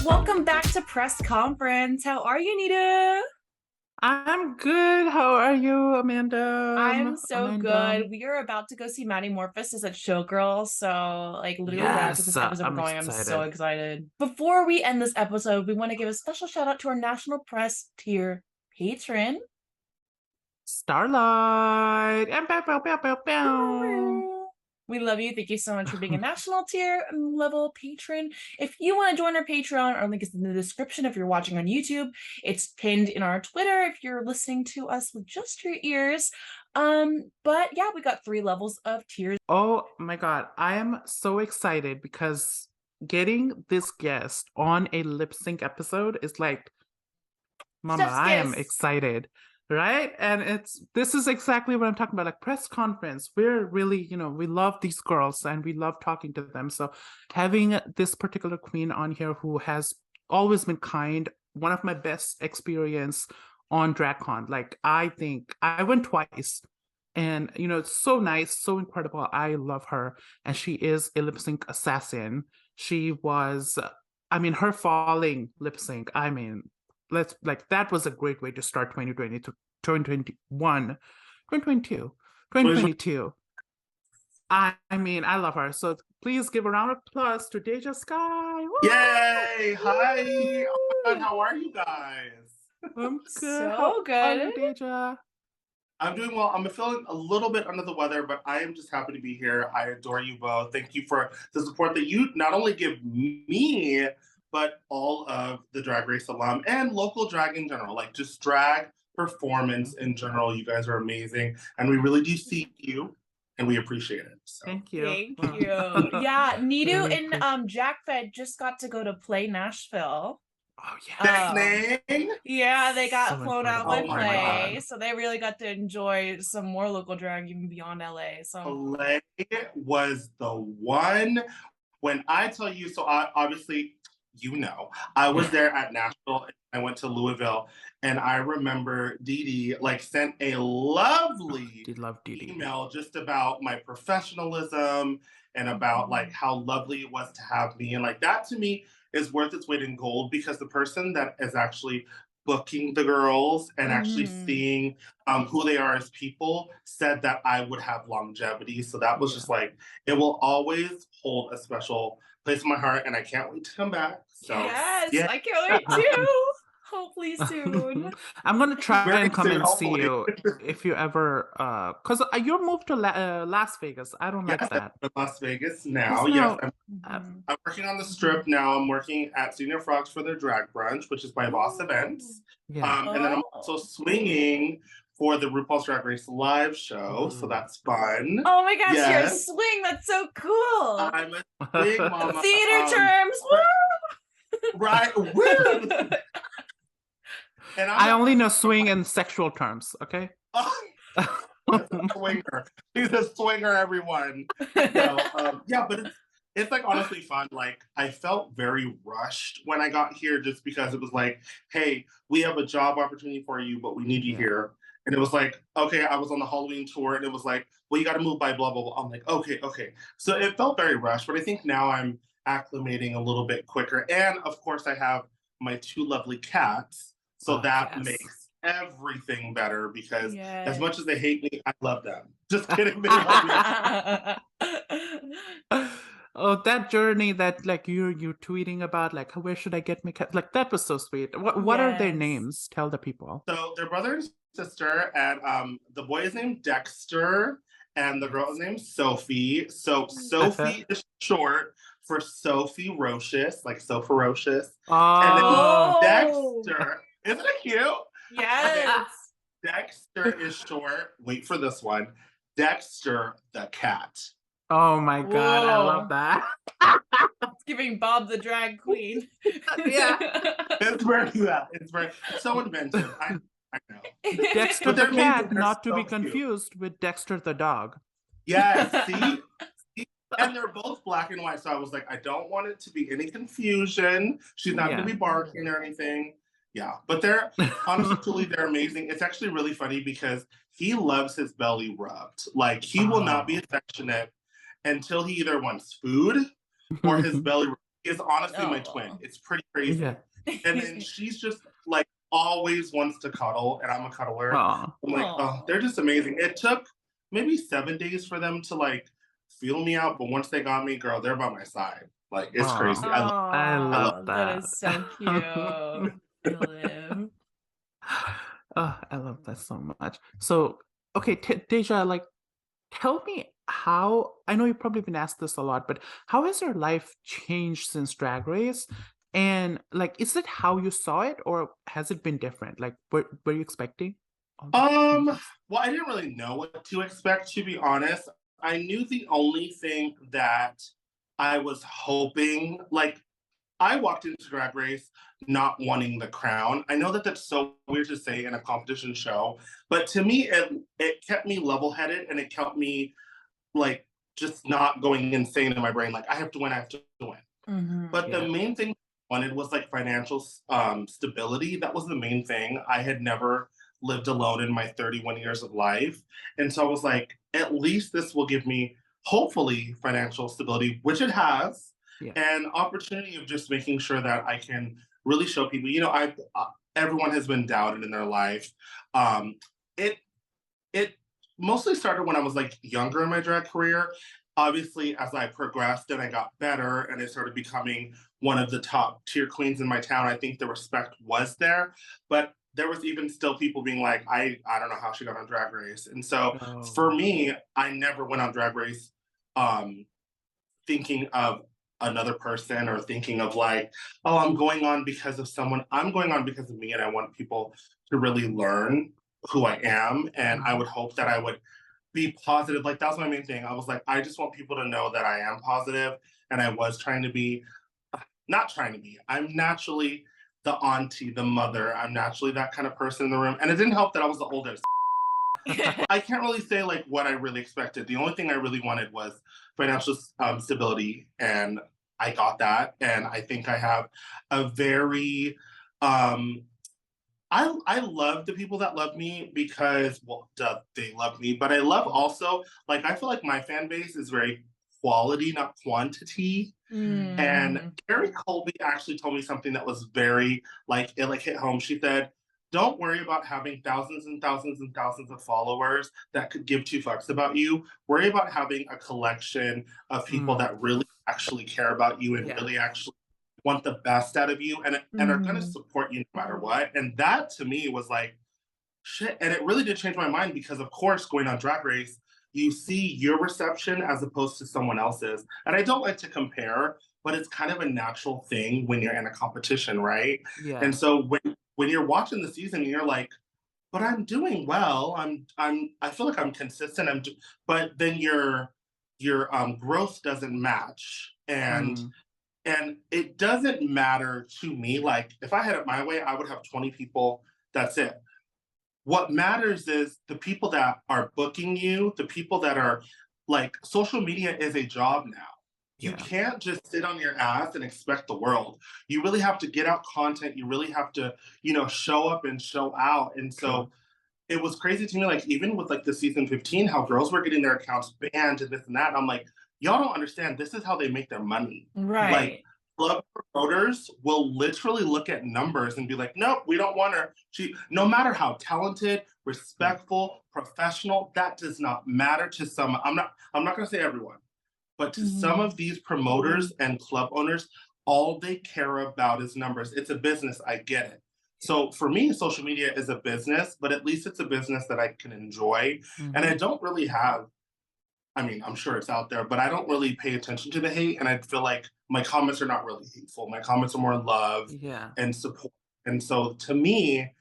welcome back to Press Conference. How are you, Nita? I'm good. How are you, Amanda? I'm so Amanda? good. We are about to go see Maddie Morphus as a showgirl. So, literally right after Yes, this episode we're I'm going, I'm so excited. excited. Before we end this episode, we want to give a special shout out to our National Press Tier patron. Starlight. And bow, bow, bow, bow, bow. We love you. Thank you so much for being a national tier level patron. If you want to join our Patreon, our link is in the description if you're watching on YouTube. It's pinned in our Twitter if you're listening to us with just your ears. But yeah, we got 3 levels of tiers. Oh my God. I am so excited because getting this guest on a lip sync episode is like, Mama, Chef's I am kiss. excited. Right? And this is exactly what I'm talking about. Like press conference. We're really, we love these girls and we love talking to them. So having this particular queen on here who has always been kind, one of my best experience on DragCon. Like I think I went twice. And it's so nice, so incredible. I love her. And she is a lip sync assassin. She was, her falling lip sync. That was a great way to start 2020 to 2021, 2022, 2022. I love her. So please give a round of applause to Deja Skye. Woo! Yay! Hi! Oh my God, how are you guys? I'm good. So How good. are you, Deja? I'm doing well. I'm feeling a little bit under the weather, but I am just happy to be here. I adore you both. Thank you for the support that you not only give me, but all of the Drag Race alum and local drag in general, like just drag performance in general. You guys are amazing. And we really do seek you and we appreciate it. So. Thank you. Thank you. Yeah, Niru Very cool. and Jack Fed just got to go to Play Nashville. Oh yeah. Yeah, they got So flown out incredible. by Oh my Play, God. so they really got to enjoy some more local drag even beyond LA. So Play was the one. When I tell you, so I obviously, I was there at Nashville. I went to Louisville, and I remember Dee Dee sent a lovely email just about my professionalism and about how lovely it was to have me, and that to me is worth its weight in gold because the person that is actually booking the girls and actually seeing who they are as people said that I would have longevity. So that was just it will always hold a special place in my heart, and I can't wait to come back. So yes, yeah. I can't wait too. Hopefully soon. I'm gonna try and come and see hopefully. you if you ever because you moved to Las Vegas. I don't like that. I'm in Las Vegas now. Yes, Yes, I'm working on the strip now. I'm working at Senior Frogs for their drag brunch, which is by Boss Events. Yeah. And then I'm also swinging for the RuPaul's Drag Race live show, so that's fun. Oh my gosh, you're a swing. That's so cool. I'm a swing mama. Theater terms. Woo! Right. Woo! And I only know swing in sexual terms, okay? Swinger. She's a swinger, everyone. So, yeah, but it's honestly fun. I felt very rushed when I got here just because it was hey, we have a job opportunity for you, but we need you here. And it was okay, I was on the Halloween tour and it was well, you got to move by blah, blah, blah. I'm okay. So it felt very rushed, but I think now I'm acclimating a little bit quicker. And of course, I have my 2 lovely cats. So that makes everything better because as much as they hate me, I love them. Just kidding. They love me. Oh, that journey that you're tweeting about, where should I get my cat? That was so sweet. What are their names? Tell the people. So they're brother and sister, and the boy is named Dexter, and the girl is named Sophie. So Sophie is short for Sophie Rocious, so ferocious. Oh. And then Dexter, isn't it cute? Yes. Dexter is short. Wait for this one. Dexter the cat. Oh my God, I love that. It's giving Bob the drag queen. Yeah. It's very so inventive. I know. Dexter the cat, not to be confused with Dexter the dog. Yes, see? And they're both black and white, so I was I don't want it to be any confusion. She's not going to be barking or anything. Yeah, but they're honestly, they're amazing. It's actually really funny because he loves his belly rubbed. He will not be affectionate until he either wants food or his belly rubbed. is honestly my twin. Oh. It's pretty crazy. Yeah. And then she's just like always wants to cuddle, and I'm a cuddler. Aw. I'm like, oh, Aw. they're just amazing. It took maybe 7 days for them to like feel me out, but once they got me, girl, they're by my side. Like it's Aw. crazy. I love Oh, that. that is so cute. I live. Oh, I love that so much. So, okay, Deja, like, tell me how, I know you've probably been asked this a lot, but how has your life changed since Drag Race? And like, is it how you saw it, or has it been different? Like, were you expecting all the changes? Well, I didn't really know what to expect, to be honest. I knew the only thing that I was hoping, like, I walked into Drag Race not wanting the crown. I know that that's so weird to say in a competition show, but to me, it kept me level-headed, and it kept me like just not going insane in my brain. Like I have to win, I have to win. But Yeah. the main thing I wanted was like financial stability. That was the main thing. I had never lived alone in my 31 years of life, and so I was like, at least this will give me hopefully financial stability, which it has, Yeah. and opportunity of just making sure that I can really show people. You know, I everyone has been doubted in their life. It it mostly started when I was like younger in my drag career. Obviously, as I progressed and I got better and I started becoming one of the top tier queens in my town, I think the respect was there. But there was even still people being like, I don't know how she got on Drag Race. And so for Oh. me, I never went on Drag Race thinking of another person or thinking of like, oh, I'm going on because of someone. I'm going on because of me, and I want people to really learn who I am. And I would hope that I would be positive. Like that was my main thing. I was like, I just want people to know that I am positive, and I was trying to be, not trying to be. I'm naturally the auntie, the mother. I'm naturally that kind of person in the room. And it didn't help that I was the oldest. I can't really say like what I really expected. The only thing I really wanted was financial stability, and I got that. And I think I have a very I love the people that love me because, well, duh, they love me, but I love also, like, I feel like my fan base is very quality, not quantity. And Gary Colby actually told me something that was very, like, it like hit home. She said, don't worry about having thousands and thousands and thousands of followers that could give two fucks about you. Worry about having a collection of people that really actually care about you and really actually want the best out of you and are going to support you no matter what. And that to me was like, shit. And it really did change my mind because, of course, going on Drag Race, you see your reception as opposed to someone else's. And I don't like to compare, but it's kind of a natural thing when you're in a competition, right? Yeah. And so when you're watching the season, you're like, but I'm doing well. I feel like I'm consistent. But then your growth doesn't match. And it doesn't matter to me. Like, if I had it my way, I would have 20 people. That's it. What matters is the people that are booking you, the people that are like, social media is a job now. You can't just sit on your ass and expect the world. You really have to get out content. You really have to, show up and show out. And so it was crazy to me, like, even with like the season 15, how girls were getting their accounts banned and this and that. And I'm like, y'all don't understand. This is how they make their money. Right. Like, club promoters will literally look at numbers and be like, nope, we don't want her. No matter how talented, respectful, professional, that does not matter to some. I'm not going to say everyone, but to some of these promoters and club owners, all they care about is numbers. It's a business. I get it. So for me, social media is a business, but at least it's a business that I can enjoy. And I don't really have, I mean, I'm sure it's out there, but I don't really pay attention to the hate. And I feel like my comments are not really hateful. My comments are more love and support. And so to me,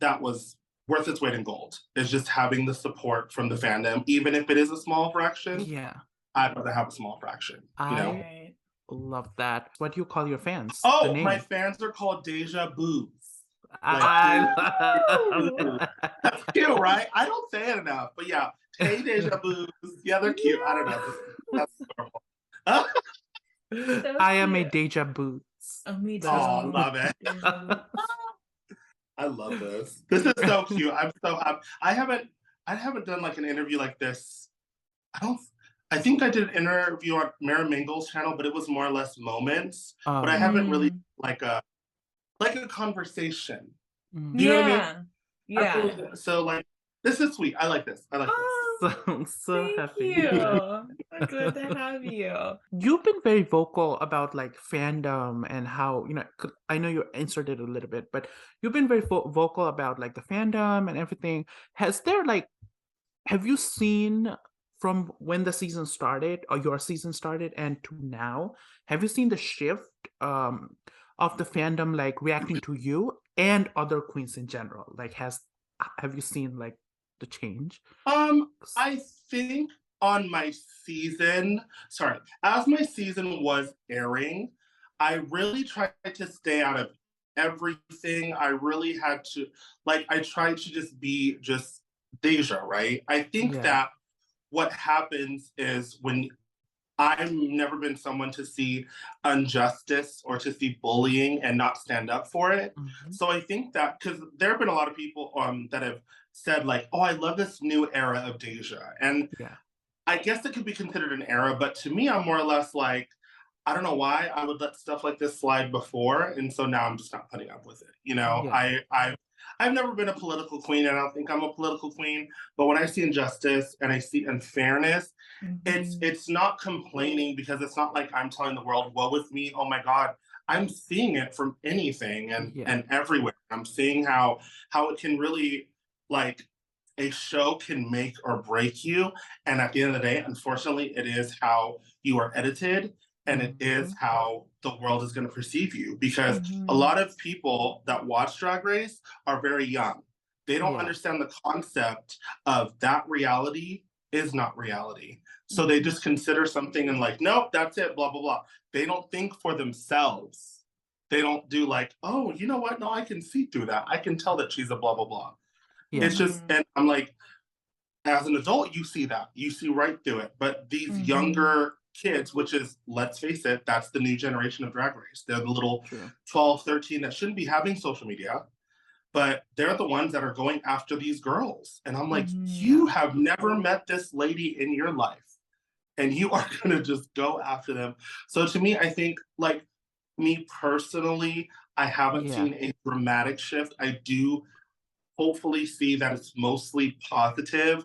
that was worth its weight in gold. Is just having the support from the fandom, even if it is a small fraction. Yeah. I'd rather have a small fraction. I love that. What do you call your fans? Oh, my fans are called Deja Boos. That's cute, right? I don't say it enough, but yeah. Hey, Deja Boos. Yeah, they're cute. I don't know. That's adorable. I am a Deja Boots. Oh, me too. Oh, I love it. I love this. This is so cute. I'm so happy. I haven't done like an interview like this. I I think I did an interview on Mara Mingle's channel, but it was more or less moments. But I haven't really like a conversation. You know what I mean? Yeah. So like, this is sweet. I like this. I like this. So Thank happy. you. Good to have you. You've been very vocal about like fandom and how, you know, I know you inserted a little bit, but you've been very vocal about like the fandom and everything. Has there like, have you seen from when the season started or your season started and to now, have you seen the shift of the fandom like reacting to you and other queens in general? Like have you seen like the change? I think on my season, as my season was airing, I really tried to stay out of everything. I really had to, like, I tried to just be just Deja, right? I think that what happens is when I've never been someone to see injustice or to see bullying and not stand up for it. So I think that, because there have been a lot of people that have said like, oh, I love this new era of Deja. And I guess it could be considered an era, but to me, I'm more or less like, I don't know why I would let stuff like this slide before. And so now I'm just not putting up with it. You know, I've never been a political queen, and I don't think I'm a political queen. But when I see injustice and I see unfairness, it's not complaining, because it's not like I'm telling the world, woe with me, oh my God. I'm seeing it from anything and everywhere. I'm seeing how it can really, like, a show can make or break you. And at the end of the day, unfortunately, it is how you are edited, and it is how the world is going to perceive you. Because a lot of people that watch Drag Race are very young. They don't understand the concept of that reality is not reality. So they just consider something and like, nope, that's it, blah, blah, blah. They don't think for themselves. They don't do like, oh, you know what? No, I can see through that. I can tell that she's a blah, blah, blah. It's just, and I'm like, as an adult, you see that. You see right through it. But these younger kids, which is, let's face it, that's the new generation of Drag Race. They're the little 12, 13 that shouldn't be having social media, but they're the ones that are going after these girls. And I'm like, you have never met this lady in your life, and you are going to just go after them. So to me, I think, like, me personally, I haven't seen a dramatic shift. I do hopefully see that it's mostly positive.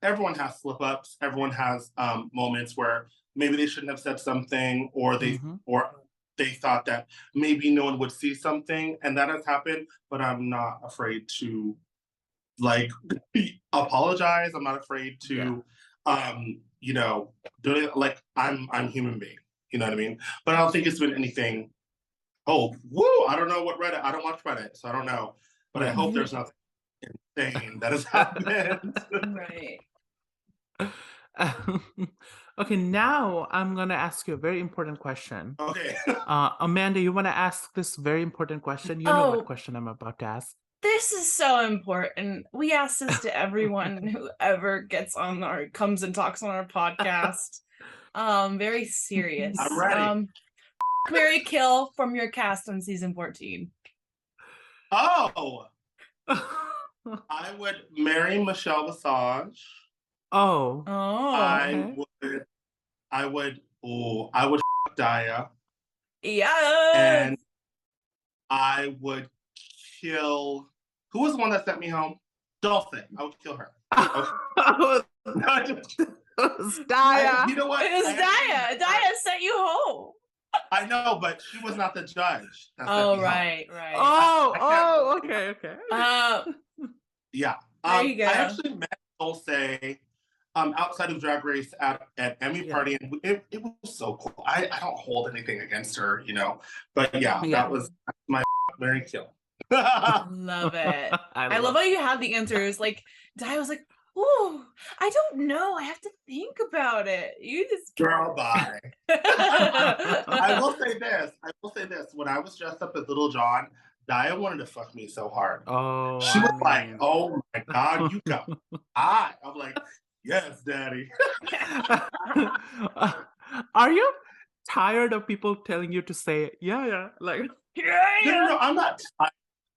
Everyone has slip-ups. Everyone has moments where maybe they shouldn't have said something, or they thought that maybe no one would see something, and that has happened. But I'm not afraid to, like, apologize. I'm not afraid to, you know, do it. Like, I'm a human being. You know what I mean? But I don't think it's been anything. Oh, woo! I don't know what Reddit. I don't watch Reddit, so I don't know. But I hope there's nothing insane that has happened. Right. Okay, now I'm gonna ask you a very important question. Okay. Amanda, you want to ask this very important question? You know what question I'm about to ask. This is so important. We ask this to everyone who ever gets on or comes and talks on our podcast. Very serious. I'm ready. Marry, kill from your cast on season 14. Oh, I would marry Michelle Visage. Oh. I would Daya. Yeah. And I would kill, who was the one that sent me home? Dolphin. I would kill her. Okay. It was Daya. You know what? It was Daya. Daya sent you home. I know, but she was not the judge. Oh, right. Okay. Yeah. There you go. I actually met Dulce outside of Drag Race at Emmy party, and it was so cool. I don't hold anything against her, you know, but that was my very kill. Love it. I love how you have the answers. Like, Dai was like, "Ooh, I don't know. I have to think about it." You just girl, bye. I will say this. When I was dressed up as Little John, Daya wanted to fuck me so hard. Oh, she was like, "Oh my God, you go!" I'm like, "Yes, Daddy." Are you tired of people telling you to say yeah? Like, No, I'm not tired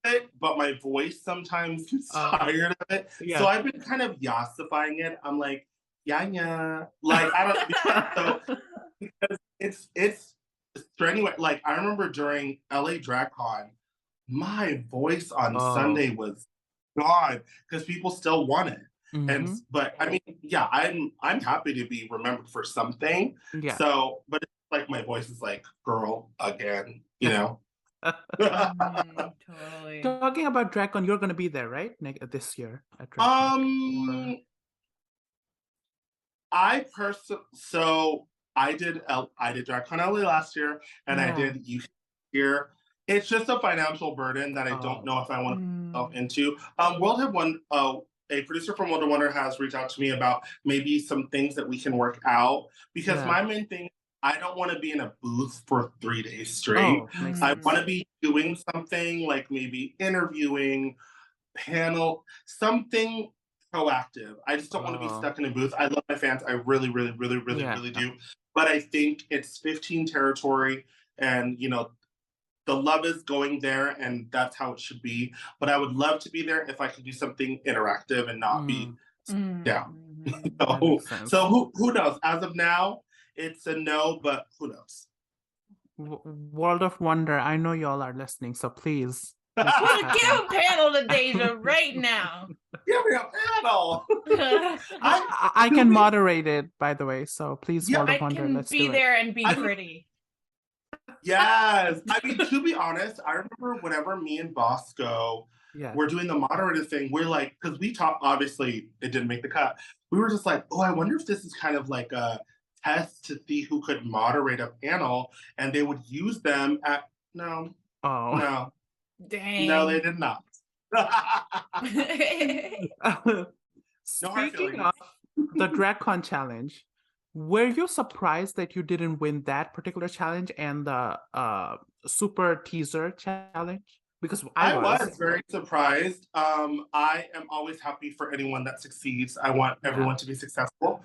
of it, but my voice sometimes gets tired of it. So I've been kind of yassifying it. I'm like, yeah. Like, I don't, so because it's strenuous. Like, I remember during LA DragCon, my voice on Oh. Sunday was gone because people still want it. And Mm-hmm. but I mean, yeah, I'm happy to be remembered for something. Yeah. So, but it's like my voice is like, girl, again, you know. Totally. Talking about DragCon, you're going to be there, right? This year at DragCon. So I did DragCon LA last year, and I Yeah. did you here. It's just a financial burden that I don't Oh. know if I want to put myself into. World have one. A producer from World of Wonder has reached out to me about maybe some things that we can work out because Yeah. my main thing, I don't want to be in a booth for 3 days straight. Oh, makes I sense. want to be doing something like maybe interviewing, panel, something proactive. I just don't want to be stuck in a booth. I love my fans. I really, really, really, really, Yeah. really do. But I think it's 15 territory, and you know, the love is going there, and that's how it should be. But I would love to be there if I could do something interactive and not be down. That makes sense. So who knows? As of now, it's a no, but who knows? World of Wonder, I know y'all are listening, so please. Give a panel to Deja right now. Give me a panel. I can moderate it, by the way, so please, Yeah, World of Wonder, let's do it. Be there and be pretty. Yes. I mean, to be honest, I remember whenever me and Bosco were doing the moderator thing, we're like, because we talked, obviously it didn't make the cut. We were just like, oh, I wonder if this is kind of like a test to see who could moderate a panel, and they would use them at, no. Dang. No, they did not. Speaking of the DragCon challenge, were you surprised that you didn't win that particular challenge and the super teaser challenge? Because I was very surprised. I am always happy for anyone that succeeds. I want everyone to be successful.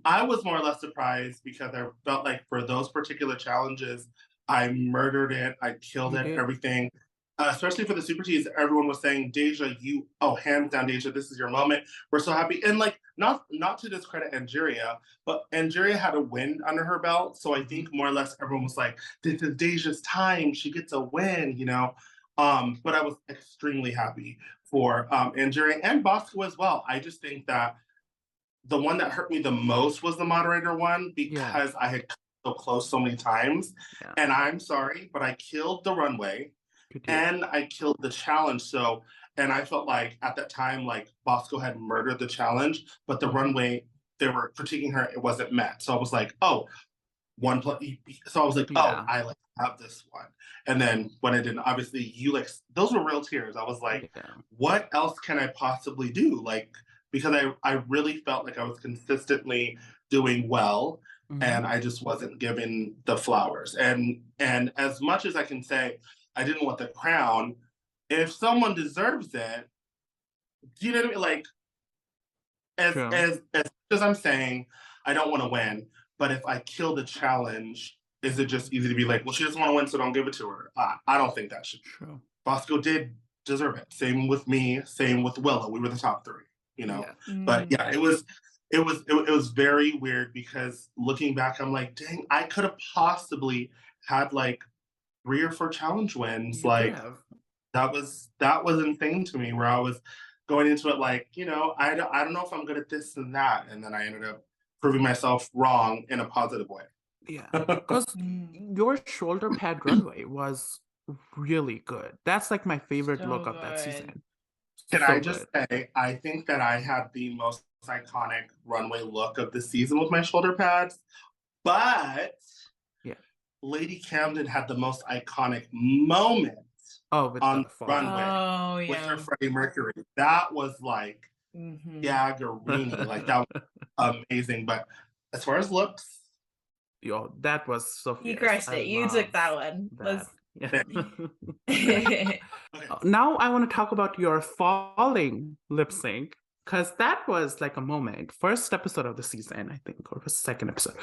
I was more or less surprised because I felt like for those particular challenges, I murdered it. I killed it, everything. Especially for the super teas, everyone was saying, Deja, hands down, Deja, this is your moment. We're so happy. And like, not to discredit Angeria, but Angeria had a win under her belt. So I think more or less everyone was like, this is Deja's time. She gets a win, you know? But I was extremely happy for Angeria and Bosco as well. I just think that the one that hurt me the most was the moderator one because I had come so close so many times. And I'm sorry, but I killed the runway. And I killed the challenge. So, and I felt like at that time, like Bosco had murdered the challenge, but the runway, they were critiquing her, it wasn't met. So I was like, oh, so I was like, oh, I like have this one. And then when I didn't, obviously those were real tears. I was like, what else can I possibly do? Like, because I really felt like I was consistently doing well. And I just wasn't given the flowers. And as much as I can say, I didn't want the crown. If someone deserves it, do you know what I mean? Like, as I'm saying, I don't want to win. But if I kill the challenge, is it just easy to be like, well, she doesn't want to win, so don't give it to her? I don't think that should be true. Bosco did deserve it. Same with me. Same with Willow. We were the top 3. You know. But yeah, it was very weird because looking back, I'm like, dang, I could have possibly had like 3 or 4 challenge wins. That was insane to me, where I was going into it like, you know, I don't know if I'm good at this and that. And then I ended up proving myself wrong in a positive way. Yeah, because your shoulder pad runway was really good. That's like my favorite look of that season. Can I just say, I think that I had the most iconic runway look of the season with my shoulder pads, but Lady Camden had the most iconic moment on the runway with her Freddie Mercury. That was like Gaggerini. Like, that was amazing. But as far as looks, that was so fierce. You crushed it. You took that one. Now I want to talk about your falling lip sync, because that was like a moment. First episode of the season, I think, or second episode.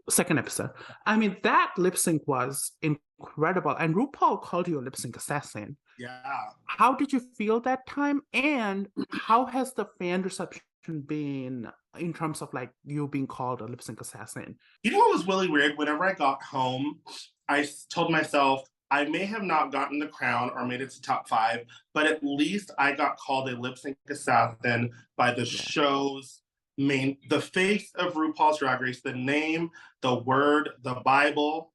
Second episode. I mean, that lip sync was incredible. And RuPaul called you a lip sync assassin. Yeah. How did you feel that time? And how has the fan reception been in terms of like you being called a lip sync assassin? You know what was really weird? Whenever I got home, I told myself, I may have not gotten the crown or made it to top 5, but at least I got called a lip sync assassin by the show's the face of RuPaul's Drag Race, the name, the word, the Bible.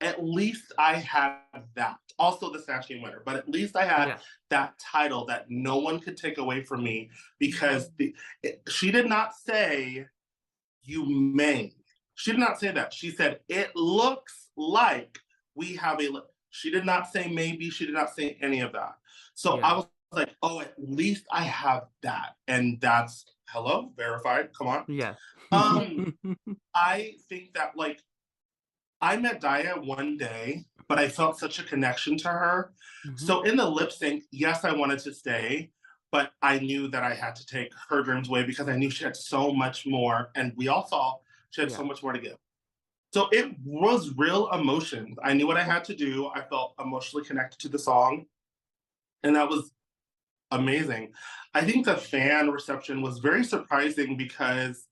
At least I had that. Also the Snatch Game winner, but at least I had that title that no one could take away from me, because she did not say you may. She did not say that. She said it looks like we have a. She did not say maybe. She did not say any of that. So I was like, oh, at least I have that, and that's hello verified. Come on. Yeah. I think that like I met Daya one day, but I felt such a connection to her. So in the lip sync, yes, I wanted to stay, but I knew that I had to take her dreams away because I knew she had so much more, and we all saw she had so much more to give. So it was real emotions. I knew what I had to do. I felt emotionally connected to the song, and that was amazing. I think the fan reception was very surprising because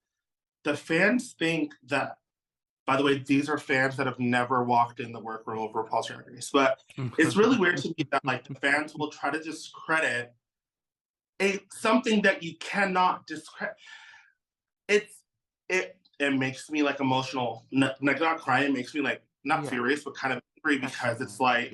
the fans think that, by the way, these are fans that have never walked in the workroom of RuPaul's Drag Race, but it's really weird to me that like the fans will try to discredit something that you cannot discredit. It makes me like emotional, not crying. It makes me like not furious, but kind of angry, because it's like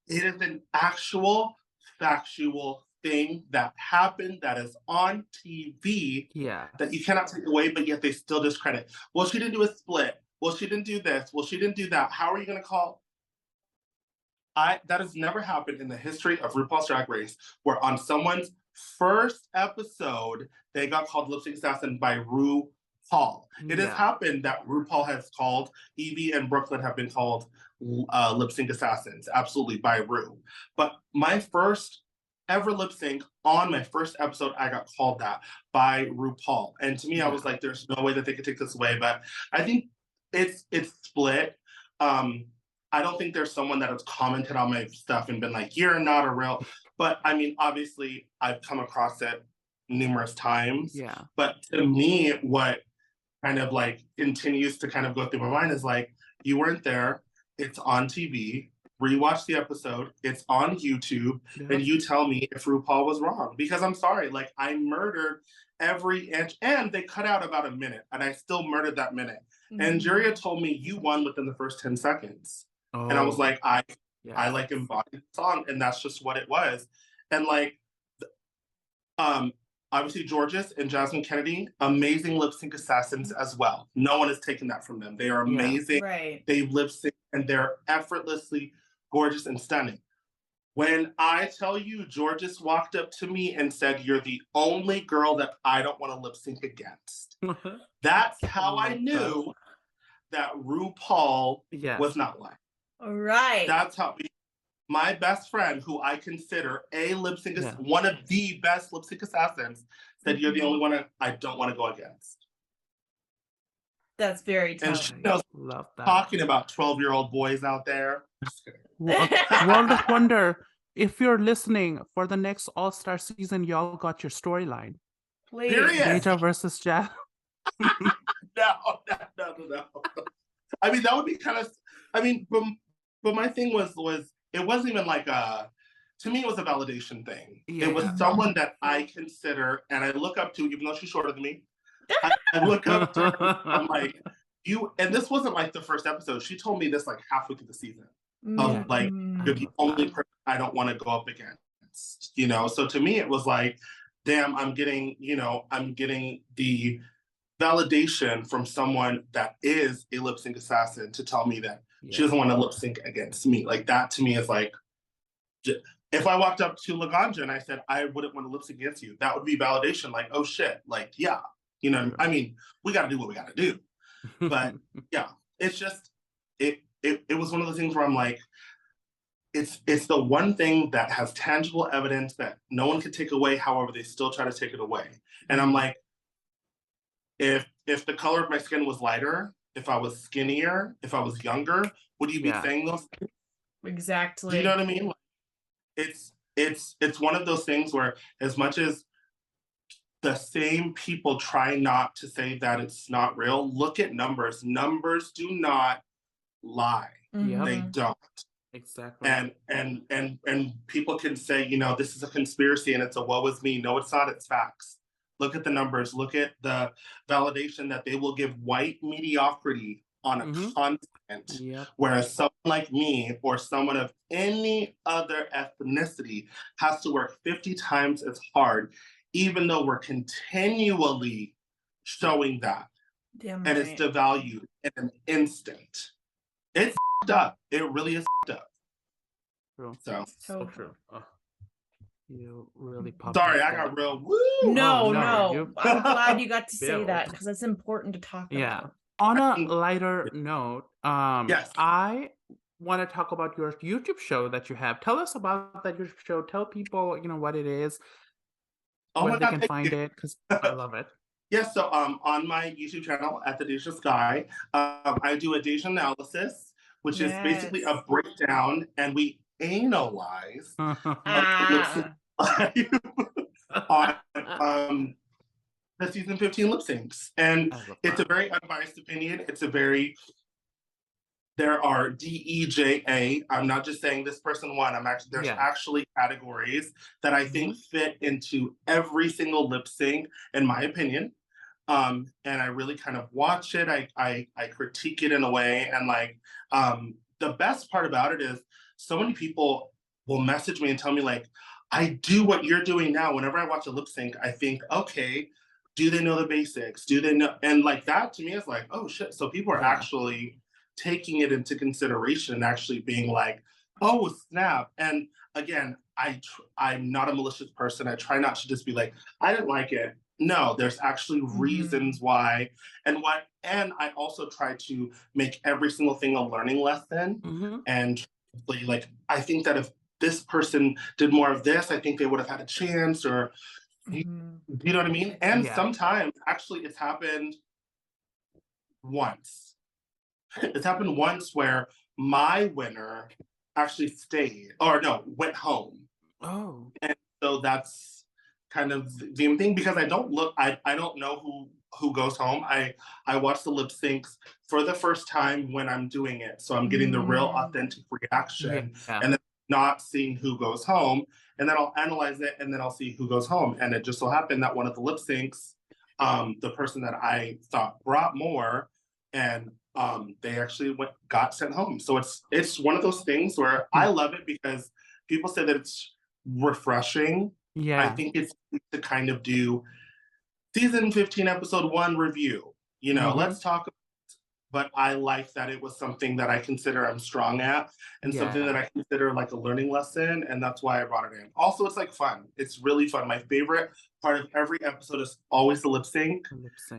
it is an actual factual thing that happened that is on TV that you cannot take away, but yet they still discredit. Well, she didn't do a split. Well, she didn't do this. Well, she didn't do that. How are you going to call? That has never happened in the history of RuPaul's Drag Race, where on someone's first episode they got called Lipsync Assassin by RuPaul. It has happened that RuPaul has called, Evie and Brooklyn have been called lip sync assassins, absolutely, by Ru. But my first ever lip sync, on my first episode, I got called that by RuPaul. And to me, I was like, there's no way that they could take this away. But I think it's split. I don't think there's someone that has commented on my stuff and been like, you're not a real, but I mean, obviously I've come across it numerous times. But to me, what kind of like continues to kind of go through my mind is like, you weren't there, it's on TV, rewatch the episode, it's on YouTube, and you tell me if RuPaul was wrong. Because I'm sorry, like I murdered every inch, and they cut out about a minute, and I still murdered that minute. And Juria told me you won within the first 10 seconds. And I was like, I like embodied the song, and that's just what it was. And like, obviously Georges and Jasmine Kennedy, amazing lip sync assassins as well. No one has taken that from them. They are amazing. They lip sync, and they're effortlessly gorgeous and stunning. When I tell you, Georges walked up to me and said, "You're the only girl that I don't want to lip sync against." That's how I knew that RuPaul was not lying. Right. That's how my best friend, who I consider a lip sync, one of the best lip sync assassins, said, "You're the only one I don't want to go against." That's very tough. And she knows talking about 12-year-old boys out there. World of Wonder, if you're listening for the next All-Star season, y'all got your storyline. Please. Deja versus Jazz. No. I mean, that would be kind of, I mean, but my thing was it wasn't even like to me, it was a validation thing. It was someone that I consider and I look up to, even though she's shorter than me. I look up to her, I'm like, and this wasn't like the first episode. She told me this like halfway through the season. Of like, you're the only person I don't want to go up against, you know? So to me, it was like, damn, I'm getting the validation from someone that is a lip sync assassin to tell me that she doesn't want to lip sync against me. Like that to me is like, if I walked up to Laganja and I said, I wouldn't want to lip sync against you, that would be validation. Like, oh shit, like, yeah, you know, I mean, we got to do what we got to do. But yeah, it's just, it was one of those things where I'm like, it's the one thing that has tangible evidence that no one can take away. However, they still try to take it away. And I'm like, if the color of my skin was lighter, if I was skinnier, if I was younger, would you be saying those things? Exactly. Do you know what I mean? Like, it's one of those things where as much as the same people try not to say that it's not real. Look at numbers. Numbers do not lie. Yep. They don't. Exactly. And people can say, you know, this is a conspiracy and it's a woe is me. No, it's not. It's facts. Look at the numbers. Look at the validation that they will give white mediocrity on a continent, Yep. whereas someone like me or someone of any other ethnicity has to work 50 times as hard, even though we're continually showing that. Damn and right. it's devalued in an instant. It's up. It really is up. True. So true. Oh, you really popped sorry, up I there. got real woo. No, Oh, no, no. you- I'm glad you got to say Bill. that because it's important to talk Yeah. about. On a lighter note, Yes. I want to talk about your YouTube show that you have. Tell us about that YouTube show. Tell people, you know, what it is, Oh where my they God, can thank find you. it, because I love it. Yes, so on my YouTube channel at the Deja Skye, I do a Deja analysis, which is basically a Yes. breakdown, and we analyze Ah. on the season 15 lip syncs. And I love it's a that. very unbiased opinion. It's a very, there are DEJA. I'm not just saying this person won. There's Yeah. actually categories that I think fit into every single lip sync, in my opinion. And I really kind of watch it. I critique it in a way. And like, the best part about it is so many people will message me and tell me like, I do what you're doing now. Whenever I watch a lip sync, I think, okay, do they know the basics? Do they know? And like that to me is like, oh shit. So people are actually taking it into consideration and actually being like, oh snap. And again, I'm not a malicious person. I try not to just be like, I didn't like it. No, there's actually reasons why, and I also try to make every single thing a learning lesson. And like, I think that if this person did more of this, I think they would have had a chance, or you know what I mean? And sometimes actually it's happened once. It's happened once where my winner actually stayed, or no, went home. Oh. And so that's kind of the thing, because I don't know who goes home. I watch the lip syncs for the first time when I'm doing it. So I'm getting the real authentic reaction and then not seeing who goes home. And then I'll analyze it and then I'll see who goes home. And it just so happened that one of the lip syncs, the person that I thought brought more, and they actually got sent home. So it's one of those things where I love it because people say that it's refreshing. I think it's to kind of do season 15 episode 1 review. You know, let's talk about it. But I like that it was something that I consider I'm strong at, and something that I consider like a learning lesson, and that's why I brought it in. Also, it's like fun. It's really fun. My favorite part of every episode is always the lip sync.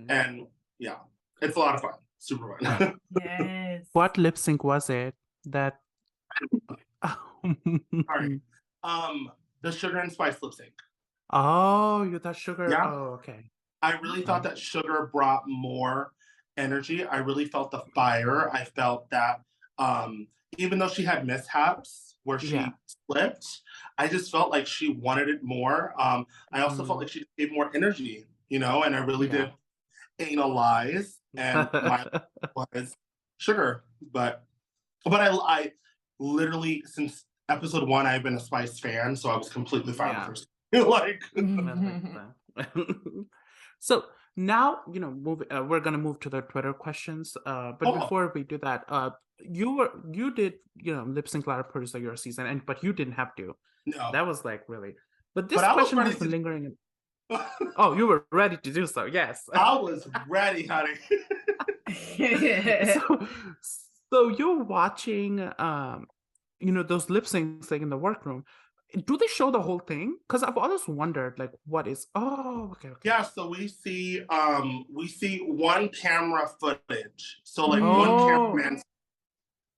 And yeah, it's a lot of fun. Super fun. Yes. What lip sync was it that Sorry. The Sugar and Spice lip sync. Oh, you thought Sugar? Yeah. Oh, okay. I really thought that Sugar brought more energy. I really felt the fire. I felt that even though she had mishaps where she slipped, I just felt like she wanted it more. I also felt like she gave more energy, you know, and I really did analyze, and my was Sugar. But I literally, since episode 1, I've been a Spice fan, so I was completely fine with her. Like, so now, you know, we're gonna move to the Twitter questions. But before we do that, you did, you know, Lipsync Lalaparuza your season, but you didn't have to. No, that was like really. But this question has been lingering. Oh, you were ready to do so. Yes, I was ready, honey. So you're watching, you know, those lip syncs like in the workroom. Do they show the whole thing? Because I've always wondered, like, what is? Oh, okay. Yeah, so we see one camera footage. So like one cameraman.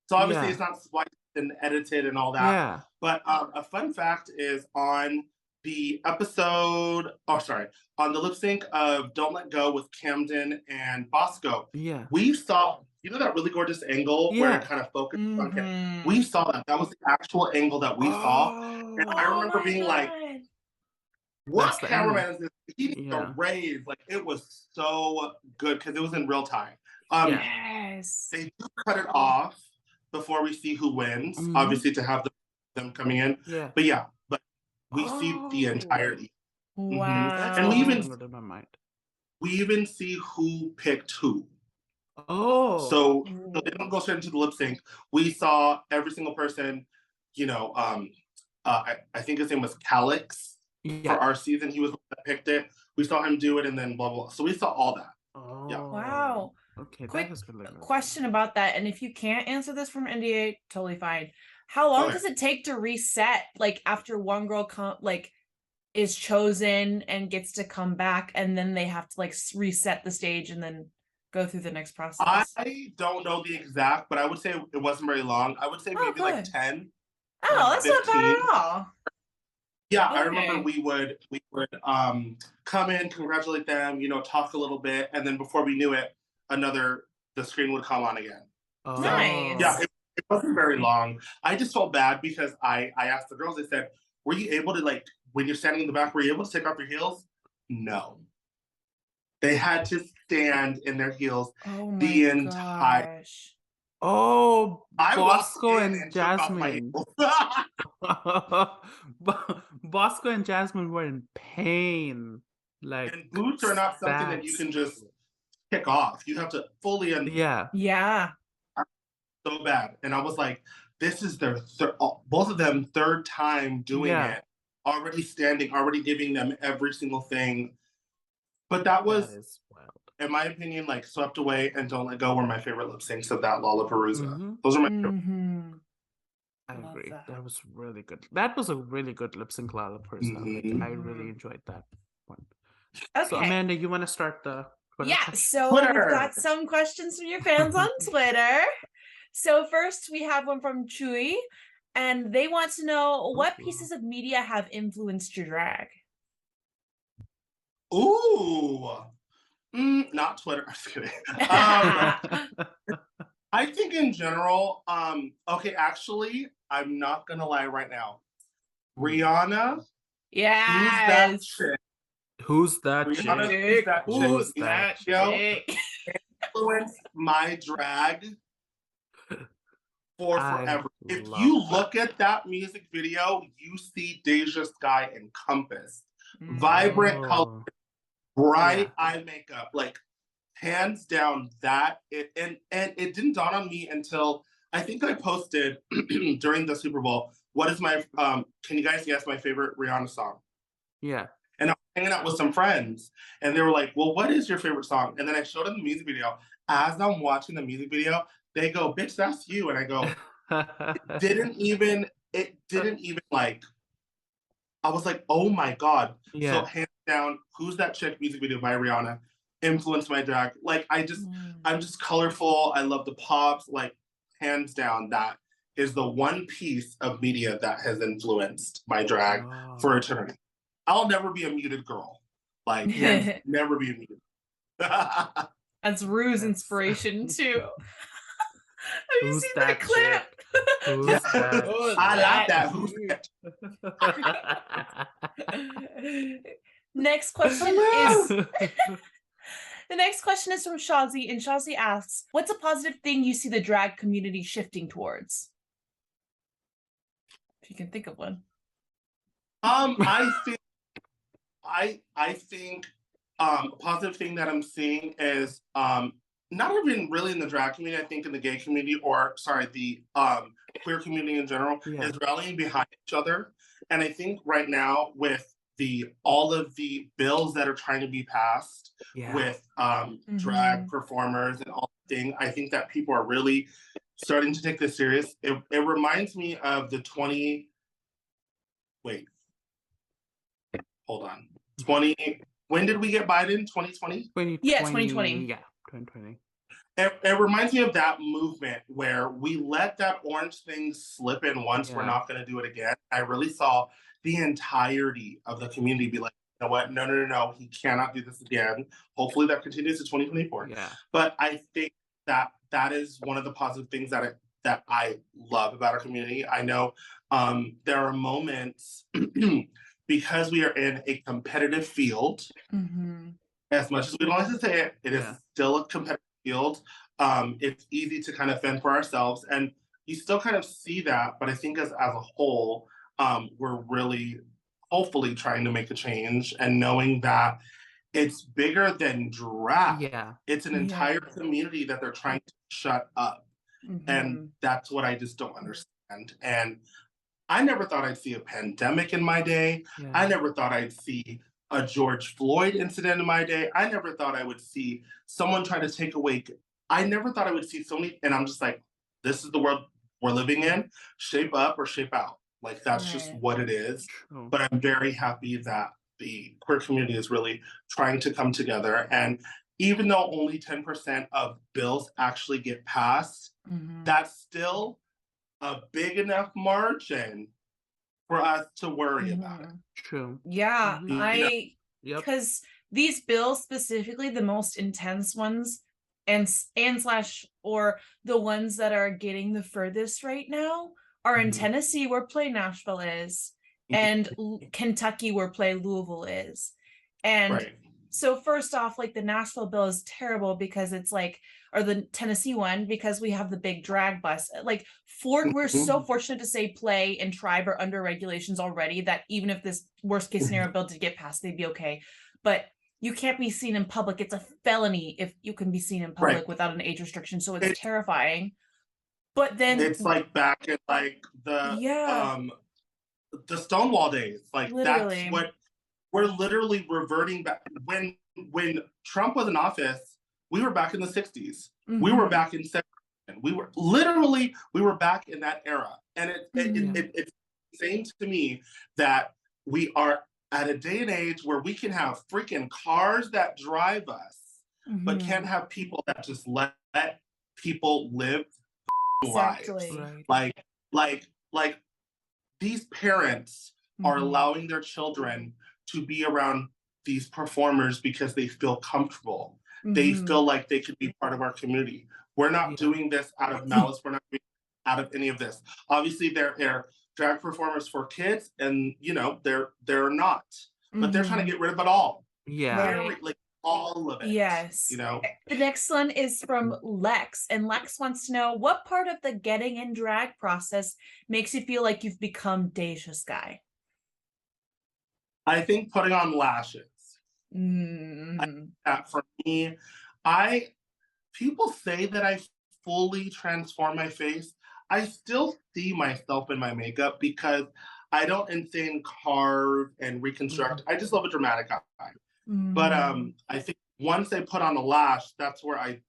So obviously it's not spliced and edited and all that. Yeah. But a fun fact is on the episode, on the lip sync of Don't Let Go with Camden and Bosco. Yeah. We saw, you know, that really gorgeous angle where it kind of focused on Camden? We saw that. That was the actual angle that we saw. And I remember being like, What the end. cameraman is this? He needs a raise. Like, it was so good because it was in real time. Yes. They do cut it off before we see who wins, obviously, to have them coming in. Yeah. But we see the entirety. Wow. And we Mm-hmm. even see who picked who. Oh. So they don't go straight into the lip sync. We saw every single person, you know, I think his name was Calix for our season. He was the one that picked it. We saw him do it and then blah, blah, blah. So we saw all that. Oh. Yeah. Wow. Okay. Quick that is really question about that. And if you can't answer this from NDA, totally fine. How long does it take to reset? Like after one girl is chosen and gets to come back, and then they have to like reset the stage and then go through the next process? I don't know the exact, but I would say it wasn't very long. I would say maybe like 10. Oh, that's 15. not bad at all. Yeah, I remember we would come in, congratulate them, you know, talk a little bit, and then before we knew it, the screen would come on again. Oh. So, Nice. yeah, it wasn't very long. I just felt bad because I asked the girls, I said, were you able to, like, when you're standing in the back, were you able to take off your heels? No. They had to stand in their heels the entire. Oh, I Bosco and Jasmine. Bosco and Jasmine were in pain. Like, and boots are not something that you can just kick off. You have to fully Yeah. So bad. And I was like, this is their both of them third time doing it. Already standing, already giving them every single thing. But that was, in my opinion, like Swept Away and Don't Let Go were my favorite lip syncs of that Lalaparuza. Those are my favorite. I agree. That was really good. That was a really good Lip Sync Lalaparuza. Like, I really enjoyed that one. Okay. So Amanda, you want to start the Twitter question? So we've got some questions from your fans on Twitter. So first we have one from Chewy, and they want to know what pieces of media have influenced your drag. Ooh. Not Twitter. I'm just kidding. I think in general, okay, actually, I'm not gonna lie right now. Rihanna. Yes. Who's that chick? Who's that chick? Influenced my drag for forever. If you look at that music video, you see Deja Skye encompassed. Vibrant color, bright eye makeup, like hands down that and it didn't dawn on me until I think I posted during the Super Bowl, what is my can you guys guess my favorite Rihanna song? Yeah. And I was hanging out with some friends and they were like, well, what is your favorite song? And then I showed them the music video. As I'm watching the music video, they go, bitch, that's you. And I go, it didn't even like, I was like, oh my God. Yeah. So hands down, Who's That Chick music video by Rihanna influenced my drag. Like I'm just colorful. I love the pops. Like hands down, that is the one piece of media that has influenced my drag for eternity. I'll never be a muted girl. Like never be a muted. That's Rue's inspiration too. Have you seen that clip? Who's that? I like that. Who's that? Next question is the next question is from Shazi, and Shazi asks, what's a positive thing you see the drag community shifting towards? If you can think of one. I think a positive thing that I'm seeing is not even really in the drag community, I think in the gay community, or sorry, the queer community in general, is rallying behind each other. And I think right now with all of the bills that are trying to be passed with drag performers and all the things, I think that people are really starting to take this serious. It reminds me of the 20 when did we get Biden? 2020? Yeah, 2020. Yeah, 2020. It reminds me of that movement where we let that orange thing slip in once, we're not going to do it again. I really saw the entirety of the community be like, you know what? No, he cannot do this again. Hopefully that continues to 2024. Yeah. But I think that is one of the positive things that I love about our community. I know there are moments because we are in a competitive field, as much as we don't like to say it, it is still a competitive field. It's easy to kind of fend for ourselves, and you still kind of see that, but I think as a whole, we're really hopefully trying to make a change and knowing that it's bigger than drag. Yeah. It's an entire community that they're trying to shut up. And that's what I just don't understand. And I never thought I'd see a pandemic in my day. Yeah. I never thought I'd see a George Floyd incident in my day. I never thought I would see someone try to take away. I never thought I would see so many. And I'm just like, this is the world we're living in. Shape up or shape out. Like, that's just what it is. True. But I'm very happy that the queer community is really trying to come together. And even though only 10% of bills actually get passed, that's still a big enough margin for us to worry about it. True. Yeah, because these bills, specifically the most intense ones, and slash or the ones that are getting the furthest right now are in Tennessee, where Play Nashville is, and Kentucky, where Play Louisville is. And so first off, like, the Nashville bill is terrible because it's like, or the Tennessee one, because we have the big drag bus. Like, we're so fortunate to say Play and Tribe are under regulations already, that even if this worst case scenario bill did get passed, they'd be okay. But you can't be seen in public. It's a felony if you can be seen in public without an age restriction. So it's terrifying. But then it's like back in like the Stonewall days. Like, literally. That's what we're literally reverting back. When Trump was in office, we were back in the 60s. We were back in 70s. We were back in that era. And it's insane to me that we are at a day and age where we can have freaking cars that drive us, but can't have people that just let people live lives. Like these parents are allowing their children to be around these performers because they feel comfortable. They feel like they could be part of our community. We're not doing this out of malice. We're not doing out of any of this. Obviously, they're drag performers for kids, and they're not. But they're trying to get rid of it all. Like, all of it. Yes. The next one is from Lex, and Lex wants to know, what part of the getting in drag process makes you feel like you've become Deja Skye? I think putting on lashes. For me, people say that I fully transform my face. I still see myself in my makeup because I don't insane carve and reconstruct. I just love a dramatic eye. But I think once I put on a lash, that's where I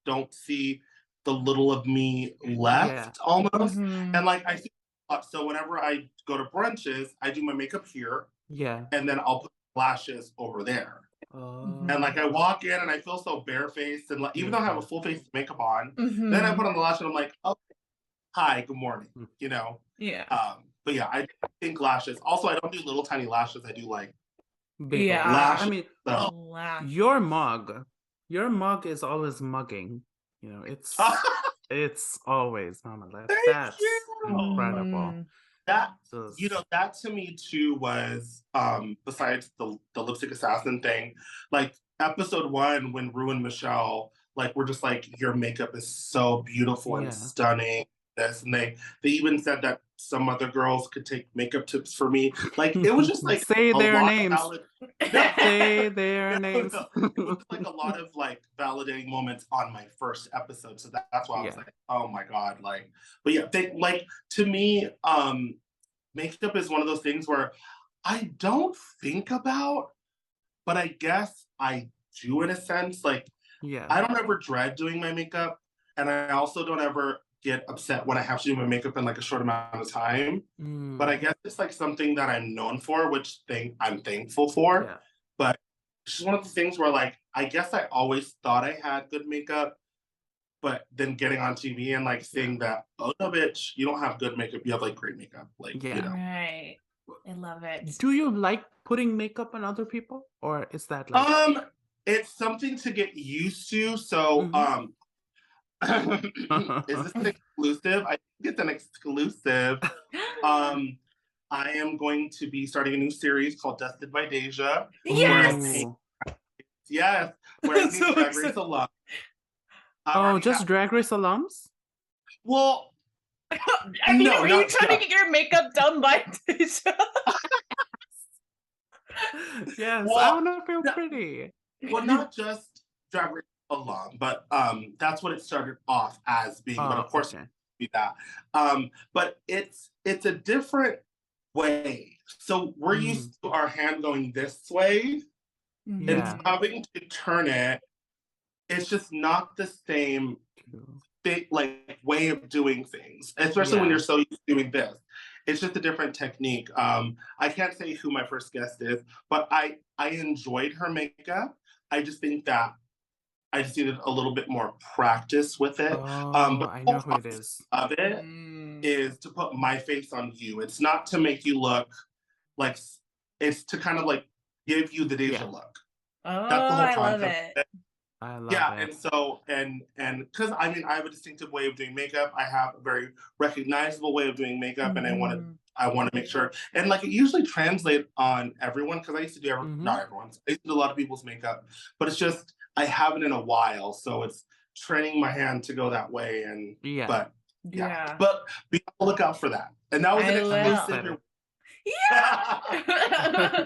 don't see the little of me left almost. And like, I see so whenever I go to brunches, I do my makeup here. And then I'll put lashes over there. And like, I walk in and I feel so barefaced, and like, even though I have a full face of makeup on, then I put on the lash and I'm like, oh, hi, good morning. But yeah, I think lashes. Also, I don't do little tiny lashes. I do like big lashes. I mean, your mug is always mugging. It's always Mama. That's incredible. That that to me too was besides the Lipsync Assassin thing, like episode 1 when Rue and Michelle were just like, your makeup is so beautiful and stunning. And they even said that some other girls could take makeup tips for me. Like, it was just like say their names. Say their names. It was like a lot of like validating moments on my first episode. So that's why I was like, oh my God. Like, but yeah, to me, makeup is one of those things where I don't think about, but I guess I do in a sense. Like, I don't ever dread doing my makeup, and I also don't ever get upset when I have to do my makeup in like a short amount of time. But I guess it's like something that I'm known for, which I'm thankful for. But it's just one of the things where, like, I guess I always thought I had good makeup, but then getting on TV and like seeing that, oh no, bitch, you don't have good makeup, you have like great makeup. Like, Right. I love it. Do you like putting makeup on other people, or is that like it's something to get used to. So is this an exclusive? I think it's an exclusive. I am going to be starting a new series called Dusted by Deja. Yes. Yes, where I I'm so paint Drag Race excited. alum. Oh, just Drag Race alums? Well, I mean, no, are you not trying to just. get your makeup done by Deja? Yes, I Well, want to feel no- pretty. well, not just Drag Race alum, but that's what it started off as being. But of course, Okay. be that. But it's a different way. So we're used to our hand going this way, and Yeah. having to turn it. It's just not the same like way of doing things, especially when you're so used to doing this. It's just a different technique. I can't say who my first guest is, but I enjoyed her makeup. I just think that I just needed a little bit more practice with it. Oh, But I the know whole who it concept is. of it is to put my face on you. It's not to make you look like, it's to kind of like give you the Deja look. Oh, That's the whole I love concept. it. I love Yeah, it. and so and because I mean I have a distinctive way of doing makeup. I have a very recognizable way of doing makeup, and I want to make sure, and like it usually translates on everyone, because I used to do not everyone's. I used to do a lot of people's makeup, but it's just I haven't in a while, so it's training my hand to go that way. And but be on the lookout for that. And that was an exclusive. Yeah.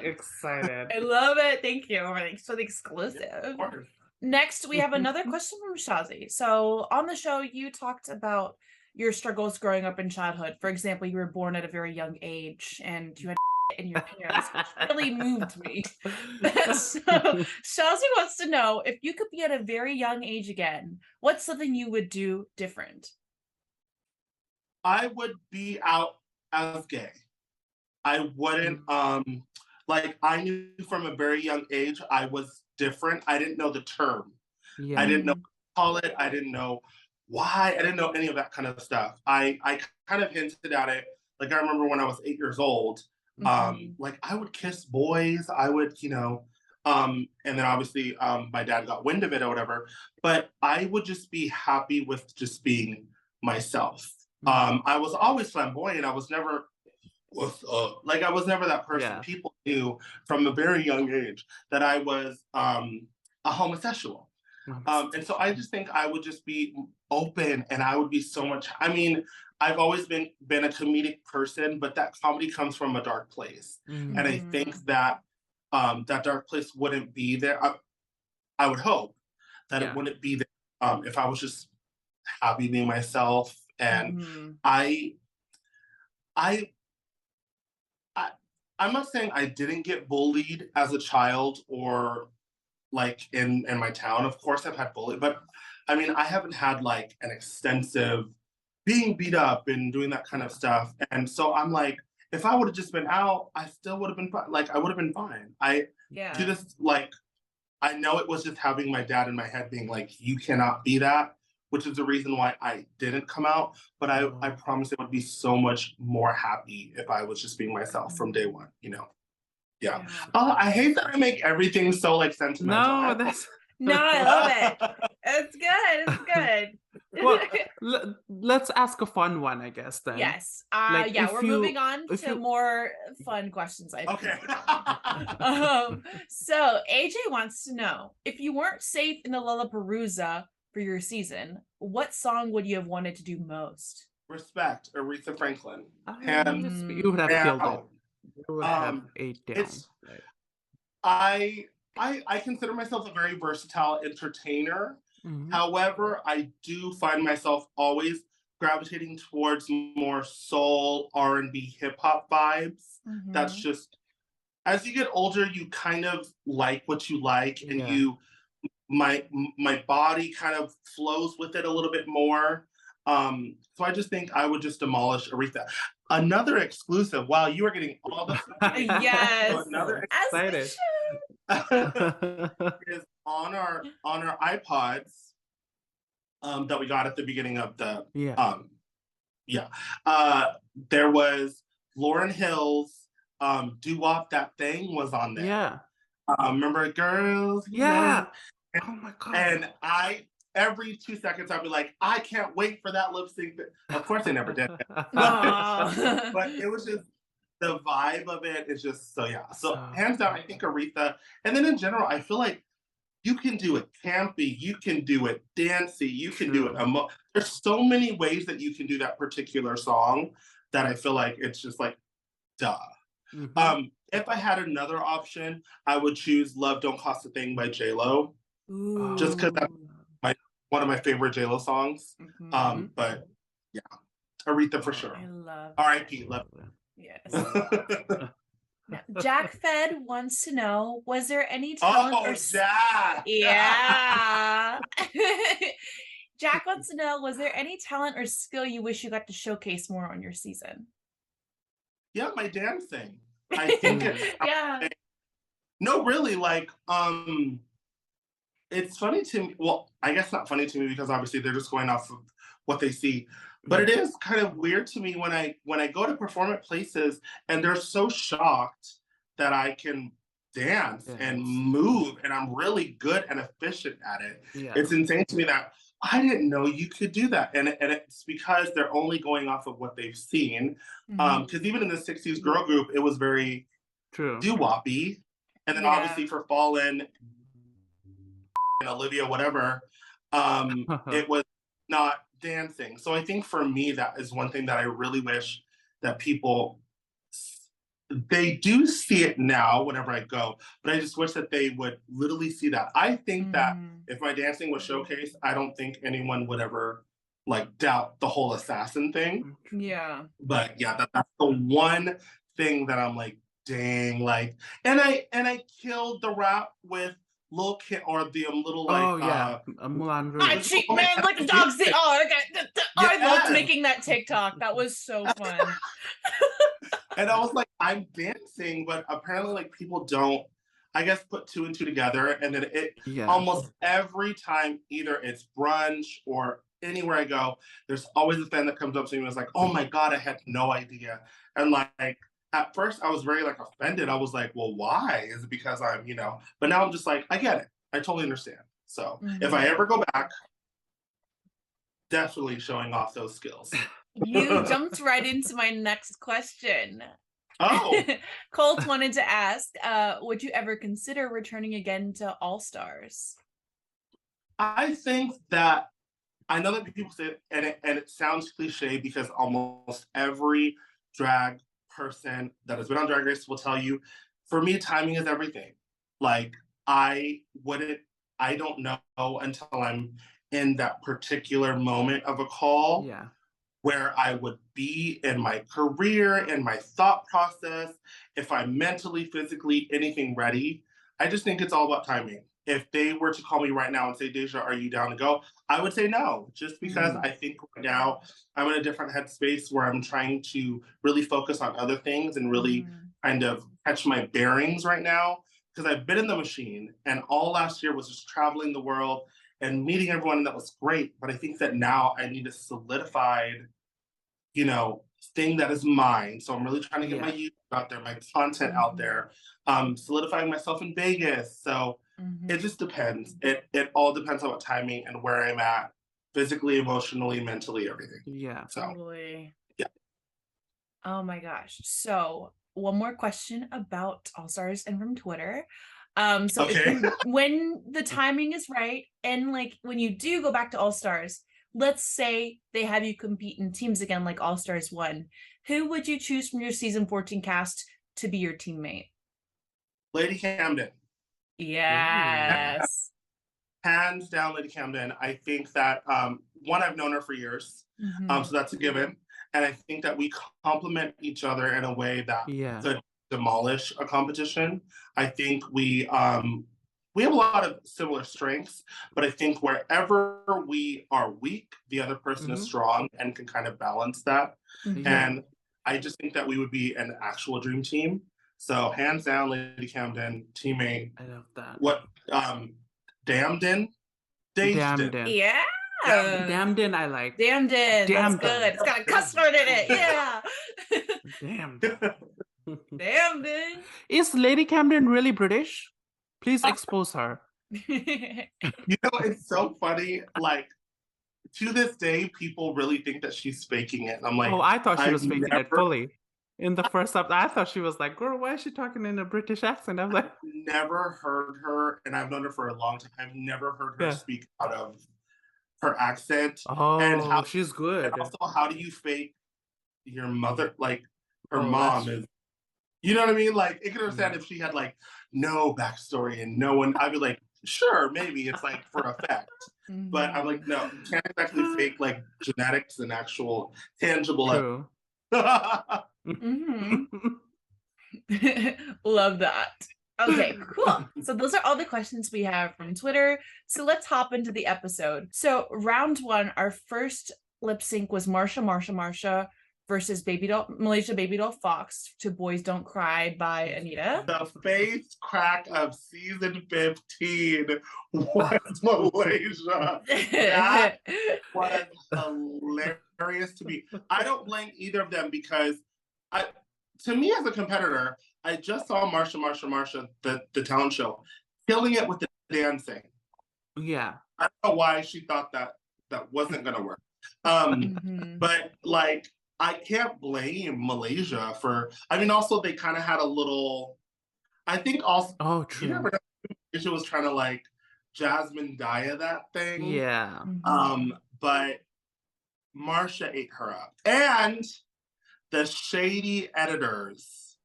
Excited. I love it. Thank you. Thanks for the exclusive. Next, we have another question from Shazi. So on the show, you talked about your struggles growing up in childhood. For example, you were born at a very young age and you had in your pants, which really moved me. So Shazi wants to know, if you could be at a very young age again, what's something you would do different? I would be out as gay. I wouldn't like I knew from a very young age I was different. I didn't know the term. I didn't know what to call it. I didn't know why. I didn't know any of that kind of stuff. I kind of hinted at it. Like I remember when I was 8 years old, like I would kiss boys. I would, and then obviously my dad got wind of it or whatever. But I would just be happy with just being myself. I was always flamboyant. I was never like I was never that person. People knew from a very young age that I was a homosexual. And so I just think I would just be open, and I would be so much. I mean, I've always been a comedic person, but that comedy comes from a dark place, and I think that that dark place wouldn't be there. I would hope that it wouldn't be there if I was just happy being myself. And I'm not saying I didn't get bullied as a child or like in my town. Of course I've had bullied, but I mean, I haven't had like an extensive being beat up and doing that kind of stuff. And so I'm like, if I would have just been out, I still would have been fine. Like I would have been fine. I do this, like, I know it was just having my dad in my head being like, you cannot be that, which is the reason why I didn't come out. But I promise it would be so much more happy if I was just being myself from day one, Yeah. Oh, I hate that I make everything so like sentimental. No, that's no, I love it. It's good. It's good. Well, let's ask a fun one, I guess. Then yes. like we're moving on to more fun questions. I think. Okay. So AJ wants to know, if you weren't safe in the Lalaparuza for your season, what song would you have wanted to do most? Respect, Aretha Franklin. You would have killed it. You would have ate down. I consider myself a very versatile entertainer. However, I do find myself always gravitating towards more soul, R&B, hip hop vibes. That's just, as you get older, you kind of like what you like, and my body kind of flows with it a little bit more. So I just think I would just demolish Aretha. Another exclusive. Wow, you are getting all the yes. So another excited. is on our iPods that we got at the beginning of the there was Lauryn Hill's Doo-Wop That Thing was on there. Remember Girls? Oh my God. And every 2 seconds I'd be like, I can't wait for that lip sync. Of course I never did. But it was just, the vibe of it is just so yeah. So hands down, I think Aretha. And then in general, I feel like you can do it campy, you can do it dancey, you can do it. There's so many ways that you can do that particular song that I feel like it's just like, duh. If I had another option, I would choose "Love Don't Cost a Thing" by J-Lo, just because that's one of my favorite J-Lo songs. But yeah, Aretha for sure. I love R.I.P. Love. Yes. Jack Fed wants to know, was there any talent or Jack! Yeah. Jack wants to know, was there any talent or skill you wish you got to showcase more on your season? Yeah, my dancing. I think yeah. No, really, like, it's funny to me. Well, I guess not funny to me because obviously they're just going off of what they see. But it is kind of weird to me when I go to perform at places and they're so shocked that I can dance and move and I'm really good and efficient at it. Yeah. It's insane to me that I didn't know you could do that. And it's because they're only going off of what they've seen. Because even in the 60s girl group, it was very doo-woppy. And then obviously for Fallen and Olivia, whatever, it was not dancing. So I think for me, that is one thing that I really wish that people, they do see it now whenever I go, but I just wish that they would literally see that. I think that if my dancing was showcased, I don't think anyone would ever like doubt the whole assassin thing. Yeah. But yeah, that's the one thing that I'm like, dang, like, and I killed the rap with Lil Kim or the little like Mulan I cheat man like a dog's the I loved making that TikTok. That was so fun. And I was like, I'm dancing, but apparently like people don't, I guess, put two and two together. And then it almost every time, either it's brunch or anywhere I go, there's always a fan that comes up to me and is like, oh my God, I had no idea. And like at first I was very like offended. I was like, well, why? Is it because I'm, but now I'm just like, I get it. I totally understand. So if I ever go back, definitely showing off those skills. You jumped right into my next question. Oh. Colt wanted to ask, would you ever consider returning again to All Stars? I think that, I know that people say it, and it sounds cliche because almost every drag person that has been on Drag Race will tell you, for me, timing is everything. Like, I don't know until I'm in that particular moment of a call where I would be in my career, in my thought process, if I'm mentally, physically, anything ready. I just think it's all about timing. If they were to call me right now and say, Deja, are you down to go? I would say no, just because I think right now I'm in a different headspace where I'm trying to really focus on other things and really kind of catch my bearings right now. Because I've been in the machine and all last year was just traveling the world and meeting everyone, and that was great. But I think that now I need a solidified, thing that is mine. So I'm really trying to get my YouTube out there, my content out there, solidifying myself in Vegas. So it just depends. It all depends on what timing and where I'm at, physically, emotionally, mentally, everything. Yeah. So, totally. Yeah. Oh my gosh. So one more question about All Stars and from Twitter. So when the timing is right and like when you do go back to All Stars, let's say they have you compete in teams again like All Stars 1, who would you choose from your season 14 cast to be your teammate? Lady Camden. Yes. Hands down, Lady Camden. I think that one, I've known her for years, so that's a given. And I think that we complement each other in a way that could demolish a competition. I think we have a lot of similar strengths, but I think wherever we are weak, the other person is strong and can kind of balance that. And I just think that we would be an actual dream team. So hands down, Lady Camden, teammate. I love that. What, Damden? Damden. Yeah. Damden, I like. Damden. That's good. It's got a cuss word in it. Yeah. Damden. Damden. Is Lady Camden really British? Please expose her. It's so funny. Like, to this day, people really think that she's faking it. And I'm like, oh, I thought she was faking it fully. in the first episode. I thought she was like, girl, why is she talking in a British accent? I was like, never heard her, and I've known her for a long time. I've never heard her Yeah. speak out of her accent. oh, how she's good. And also, how do you fake your mother? Like, her Oh, mom that's- is, you know what I mean? Like, I can understand if she had like no backstory and no one, I'd be like, sure, maybe it's like for effect. But I'm like, no, you can't exactly fake like genetics and actual tangible. True. Mhm. Love that. Okay, cool. So those are all the questions we have from Twitter. So let's hop into the episode. So round one, our first lip sync was Marsha versus Malaysia Baby Doll Fox to Boys Don't Cry by Anita. The face crack of season 15 was Malaysia. That was hilarious to me. I don't blame either of them because to me as a competitor, I just saw Marsha, the talent show, killing it with the dancing. Yeah. I don't know why she thought that wasn't gonna work. But like, I can't blame Malaysia for, I mean, also they kind of had a little, I think also, Oh, true. you never know, Malaysia was trying to like Jasmine Daya that thing. Yeah. But Marsha ate her up. And the shady editors,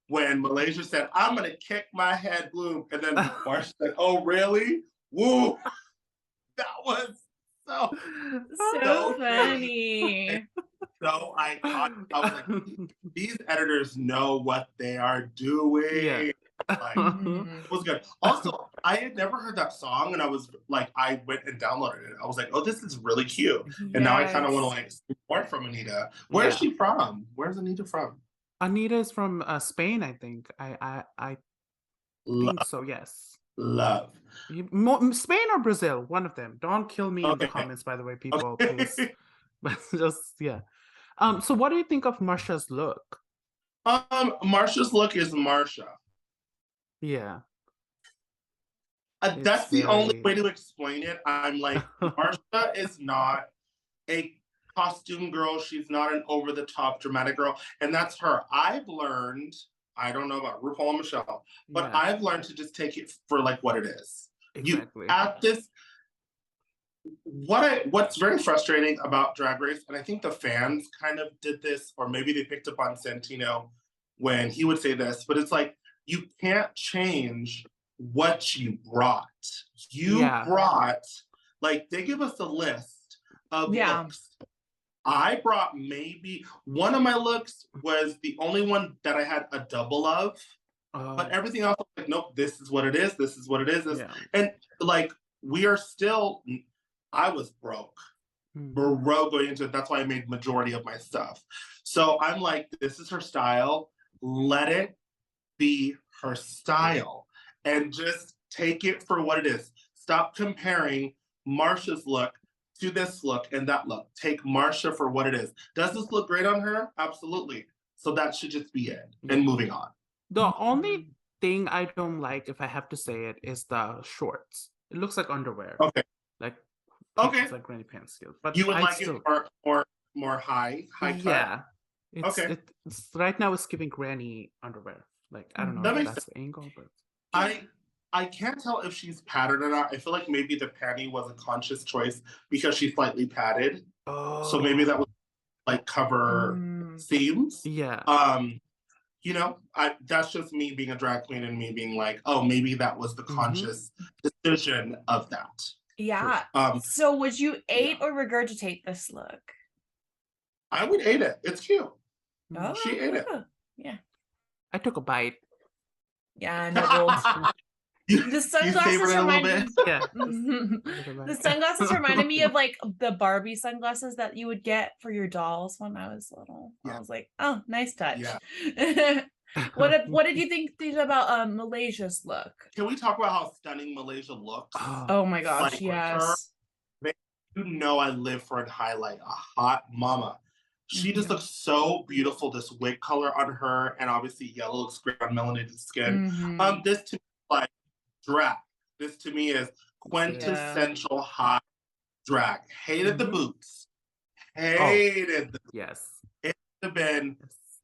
when Malaysia said, I'm gonna kick my head blue, and then Marsha said, oh really? Woo! That was so funny. So I was like, these editors know what they are doing. Yeah. Like, it was good. Also, I had never heard that song, and I was like, I went and downloaded it. I was like, oh, this is really cute. And now I kind of want to like see more from Anita. Where's she from? Where's Anita from? Anita is from Spain, I think. I think so, yes. Love. Spain or Brazil, one of them. Don't kill me in the comments, by the way, people, please. But just, yeah. So what do you think of Marsha's look? Marsha's look is Marsha. Yeah. That's the only way to explain it. I'm like, Marsha is not a costume girl. She's not an over-the-top dramatic girl. And that's her. I've learned, I don't know about RuPaul and Michelle, but I've learned to just take it for like what it is. Exactly. You at this, what's very frustrating about Drag Race, and I think the fans kind of did this, or maybe they picked up on Santino when he would say this, but it's like, you can't change what you brought. You brought, like, they give us a list of looks. I brought maybe, one of my looks was the only one that I had a double of, but everything else, like, nope, this is what it is, this is what it is. And like, we are still, I was broke. Broke going into it. That's why I made majority of my stuff. So I'm like, this is her style. Let it be her style and just take it for what it is. Stop comparing Marsha's look to this look and that look. Take Marsha for what it is. Does this look great on her? Absolutely. So that should just be it. And moving on. The only thing I don't like, if I have to say it, is the shorts. It looks like underwear. Okay. Like, it's like granny pants still. But you would like it more high cut? Yeah. It's right now it's giving granny underwear. Like, I don't know if that's the angle, but I can't tell if she's padded or not. I feel like maybe the panty was a conscious choice because she's slightly padded. So maybe that would like cover seams. Yeah. You know, that's just me being a drag queen and me being like, oh, maybe that was the conscious decision of that. Yeah. So would you ate or regurgitate this look? I would eat it. It's cute. Oh, she ate it. Yeah. I took a bite. Yeah, nibbled. The sunglasses reminded me. Yeah. The sunglasses reminded me of like the Barbie sunglasses that you would get for your dolls when I was little. I was like, oh, nice touch. Yeah. What did you think about Malaysia's look? Can we talk about how stunning Malaysia looks? Oh my gosh, like, yes. You know I live for a highlight, a hot mama. She just looks so beautiful. This wig color on her, and obviously yellow looks great on melanated skin. This to me is like drag. This to me is quintessential hot drag. Hated the boots. Hated the boots. Yes. It would have been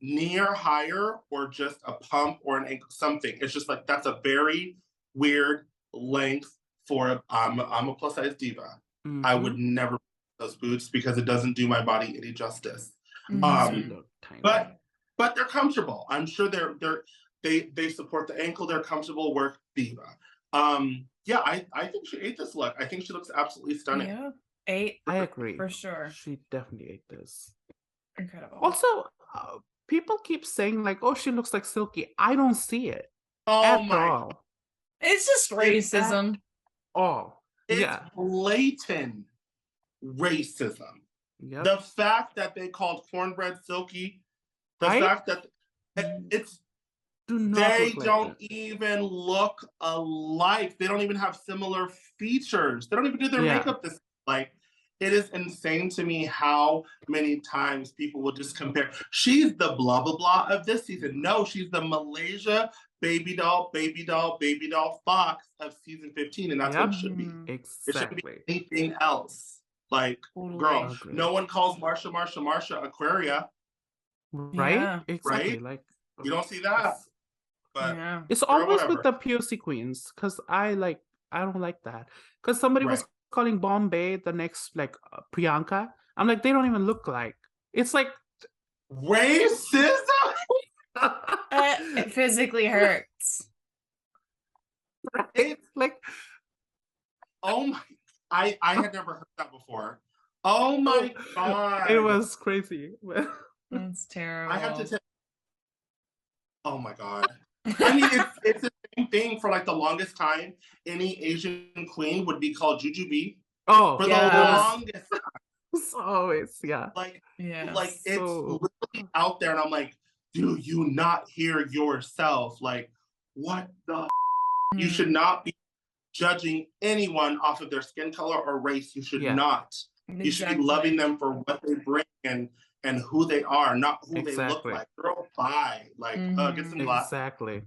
knee or higher, or just a pump or an ankle, something. It's just like, that's a very weird length for, I'm a plus size diva. I would never those boots because it doesn't do my body any justice. But they're comfortable. I'm sure they support the ankle. They're comfortable. Work diva. Yeah, I think she ate this look. I think she looks absolutely stunning. Yeah, 8. I agree for sure. She definitely ate this. Incredible. Also, people keep saying like, "Oh, she looks like Silky." I don't see it Oh at my! all. It's just racism. It's blatant racism. Yep. The fact that they called cornbread Silky, the fact that it's they don't even look alike. They don't even have similar features. They don't even do their makeup this like. It is insane to me how many times people will just compare. She's the blah, blah, blah of this season. No, she's the Malaysia baby doll fox of season 15. And that's what it should be. Exactly. It shouldn't be anything else. Like, girl, no one calls Marsha Aquaria. Right? Yeah. Exactly. Right? Like, you don't see that. But it's always with the POC queens, because I don't like that. Because somebody was calling Bombay the next like Priyanka. I'm like, they don't even look like. It's like racism. It physically hurts. Right? Like, oh my! I had never heard that before. Oh my god! It was crazy. That's terrible. I have to tell. Oh my god! I mean, it's the same thing for like the longest time. Any Asian queen would be called Jujubee. Oh, for the longest time. It's always, like so... it's literally out there, and I'm like, do you not hear yourself? Like, what the? You should not be judging anyone off of their skin color or race. You should not. You should be loving them for what they bring and who they are, not who they look like. Girl, bye. Like, get some glass. Exactly.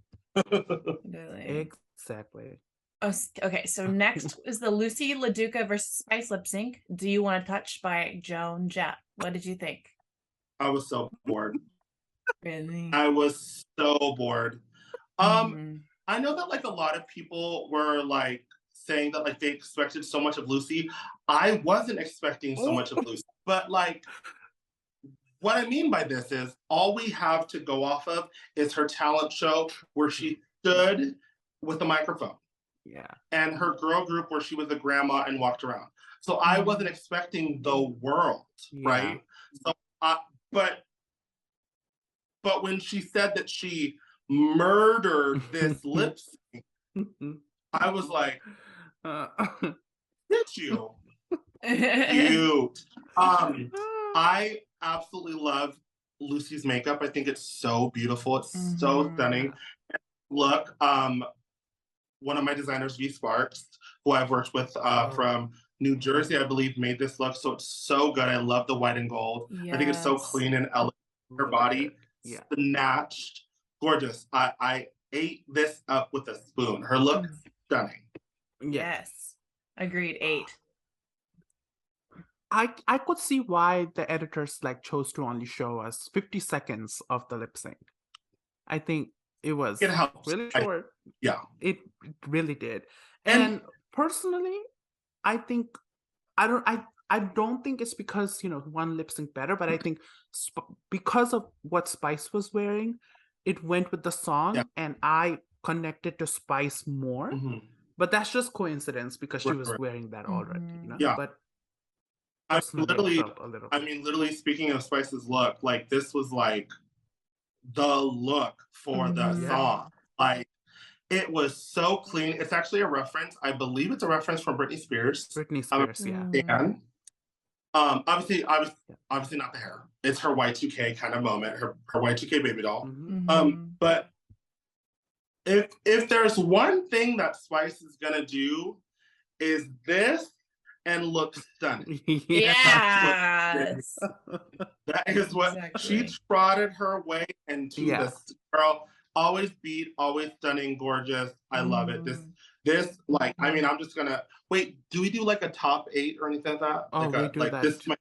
Exactly. Oh, okay, so next is the Lucy LaDuca versus Spice lip sync. Do You Want to Touch by Joan Jett. What did you think? I was so bored. Really? I was so bored. I know that like a lot of people were like saying that like they expected so much of Lucy. I wasn't expecting so much of Lucy, but like what I mean by this is all we have to go off of is her talent show where she stood with a microphone. Yeah. And her girl group where she was a grandma and walked around. So I wasn't expecting the world, right? So but when she said that she murdered this lip sync, I was like, did you? Cute. I absolutely love Lucy's makeup. I think it's so beautiful. It's so stunning. Look, one of my designers, V Sparks, who I've worked with from New Jersey, I believe, made this look. So it's so good. I love the white and gold. I think it's so clean and elegant. Her body, snatched, gorgeous. I ate this up with a spoon. Her look, stunning. Yes. Agreed. 8. I could see why the editors like chose to only show us 50 seconds of the lip sync. I think it was really short. It really did. And personally, I think I don't think it's because one lip sync better, but I think because of what Spice was wearing, it went with the song, and I connected to Spice more. But that's just coincidence because she was wearing that already. But literally speaking of Spice's look, like this was like the look for the song. Like it was so clean. It's actually a reference. I believe it's a reference from Britney Spears. And obviously not the hair. It's her Y2K kind of moment, her Y2K baby doll. But if there's one thing that Spice is gonna do is this and look stunning. Yes. That is what she trotted her way into this. Girl, always beat, always stunning, gorgeous. I love it. This like, I mean, I'm just gonna wait. Do we do like a top 8 or anything like that? Oh, like we do like that. This. You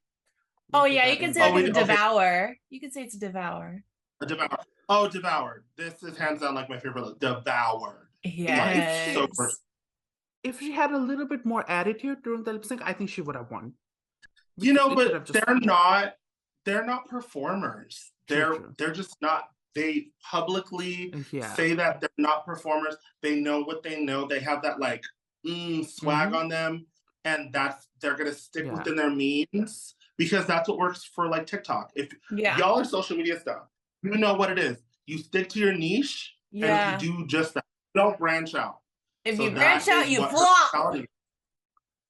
can say it's a devour. You can say it's a devour. Devoured. Oh, Devoured. This is hands down like my favorite look. Devoured. Yes. So gorgeous. If she had a little bit more attitude during the lip sync, I think she would have won. You know, They could have but just- they're not performers. True. They're just not. They publicly Yeah. say that they're not performers. They know what they know. They have that like swag on them, and they're gonna stick within their means because that's what works for like TikTok. If y'all are social media stuff, you know what it is. You stick to your niche, and you do just that. You don't branch out. If So you branch out, you flop.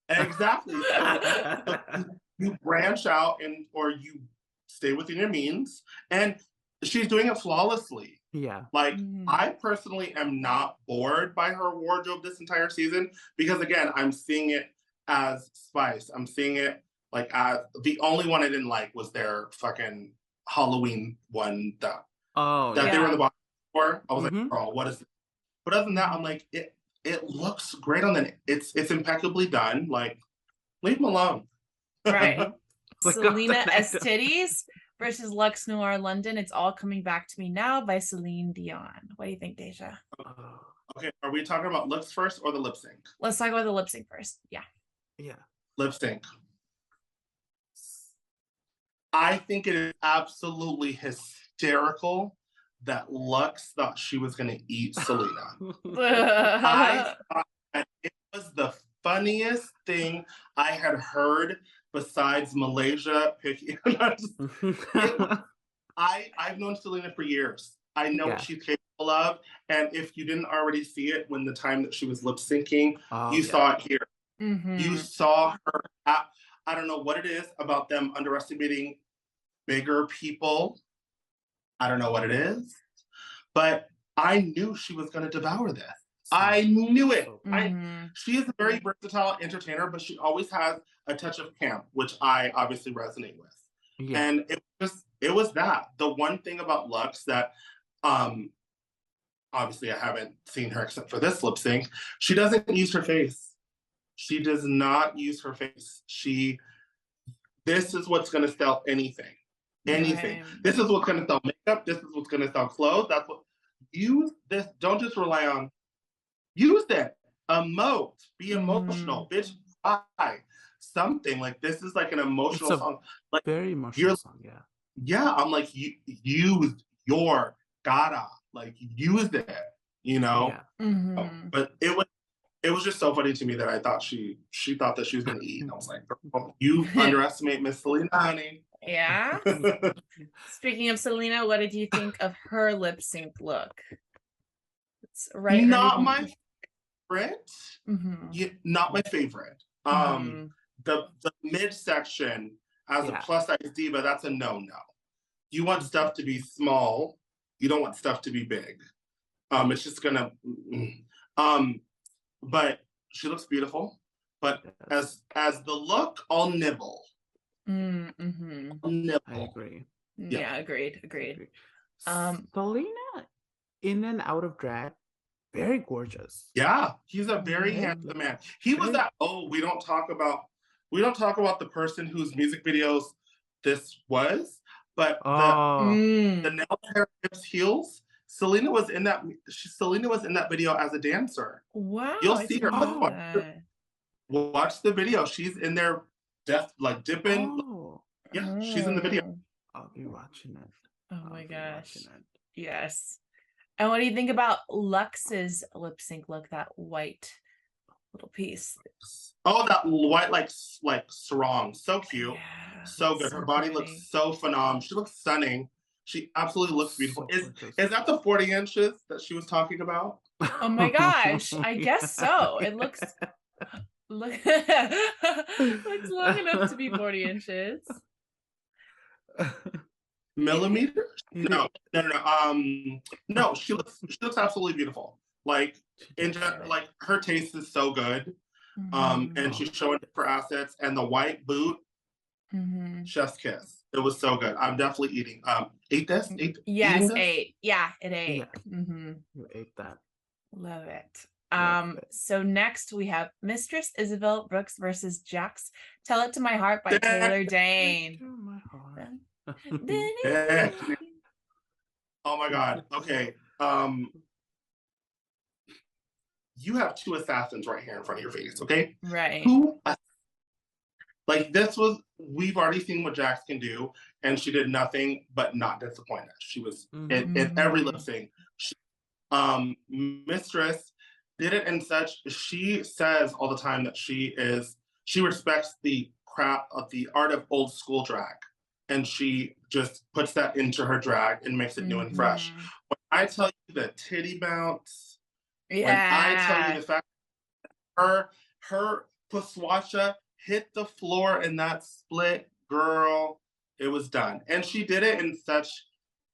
Exactly. So you branch out or you stay within your means, and she's doing it flawlessly. Yeah. Like I personally am not bored by her wardrobe this entire season because again, I'm seeing it as spice. I'm seeing it like as the only one I didn't like was their fucking Halloween one that they were in the box for. I was like, oh, what is this? But other than that, I'm like, it looks great on the it's impeccably done. Like, leave them alone. Right. Selena S Titties versus Luxe Noir London. It's all coming back to me now by Celine Dion. What do you think, Deja? Okay, are we talking about looks first or the lip sync? Let's talk about the lip sync first. Yeah. Lip sync. I think it is absolutely hysterical that Luxe thought she was going to eat Selena. I thought that it was the funniest thing I had heard besides Malaysia picking. I've known Selena for years. I know what she's capable of. And if you didn't already see it when the time that she was lip syncing, you saw it here. You saw her. I don't know what it is about them underestimating bigger people. I don't know what it is, but I knew she was going to devour this. I knew it. She is a very versatile entertainer, but she always has a touch of camp, which I obviously resonate with. And it was that. The one thing about Luxe that obviously I haven't seen her except for this lip sync, she doesn't use her face. She does not use her face. This is what's going to sell anything. Anything. Right. This is what's going to sell makeup. This is what's going to sell clothes. That's what. Use this. Don't just rely on. Use that. Emote. Be emotional. Bitch, cry. Something like this is like an emotional song. Like very emotional song. Yeah. Yeah. I'm like use your gotta like use it. You know. Yeah. But it was just so funny to me that I thought she thought that she was gonna eat. And I was like, oh, you underestimate Miss Selena, honey. Yeah. Speaking of Selena, what did you think of her lip sync look? It's right. Not my favorite. Not my favorite. The midsection as a plus size diva, that's a no-no. You want stuff to be small. You don't want stuff to be big. It's just gonna. But she looks beautiful. But as the look, I'll nibble. Nibble. I agree. Yeah, agreed. Selena, in and out of drag, very gorgeous. Yeah, he's a very handsome man. He was that. Oh, we don't talk about the person whose music videos this was, but the nail hair, hips, heels. Selena was in that video as a dancer. Wow. You'll see her. Watch the video. She's in there dipping. Yeah, she's in the video. I'll be watching it. Oh my gosh. Yes. And what do you think about Lux's lip sync look, that white little piece? Oh, that white like sarong. So cute. Yeah, so good. Her body looks so phenomenal. She looks stunning. She absolutely looks beautiful. Is that the 40 inches that she was talking about? Oh my gosh. I guess so. It looks long enough to be 40 inches. Millimeters? No. No, she looks absolutely beautiful. Like like her taste is so good. And she's showing her assets, and the white boot, chef's kiss. It was so good. I'm definitely eating. Ate this? Yes, ate. Yeah, it ate. Yeah. You ate that. Love it. So next we have Mistress Isabel Brooks versus Jax. Tell It to My Heart by Taylor Dane. Oh my God. Okay. You have two assassins right here in front of your face, okay? Right. Who, like, this was, we've already seen what Jax can do, and she did nothing but not disappoint us. She was in every lip sync. Mistress did it in such, she says all the time that she respects the crap of the art of old school drag, and she just puts that into her drag and makes it new and fresh. When I tell you the titty bounce, when I tell you the fact that her Paswacha hit the floor in that split, girl, it was done. And she did it in such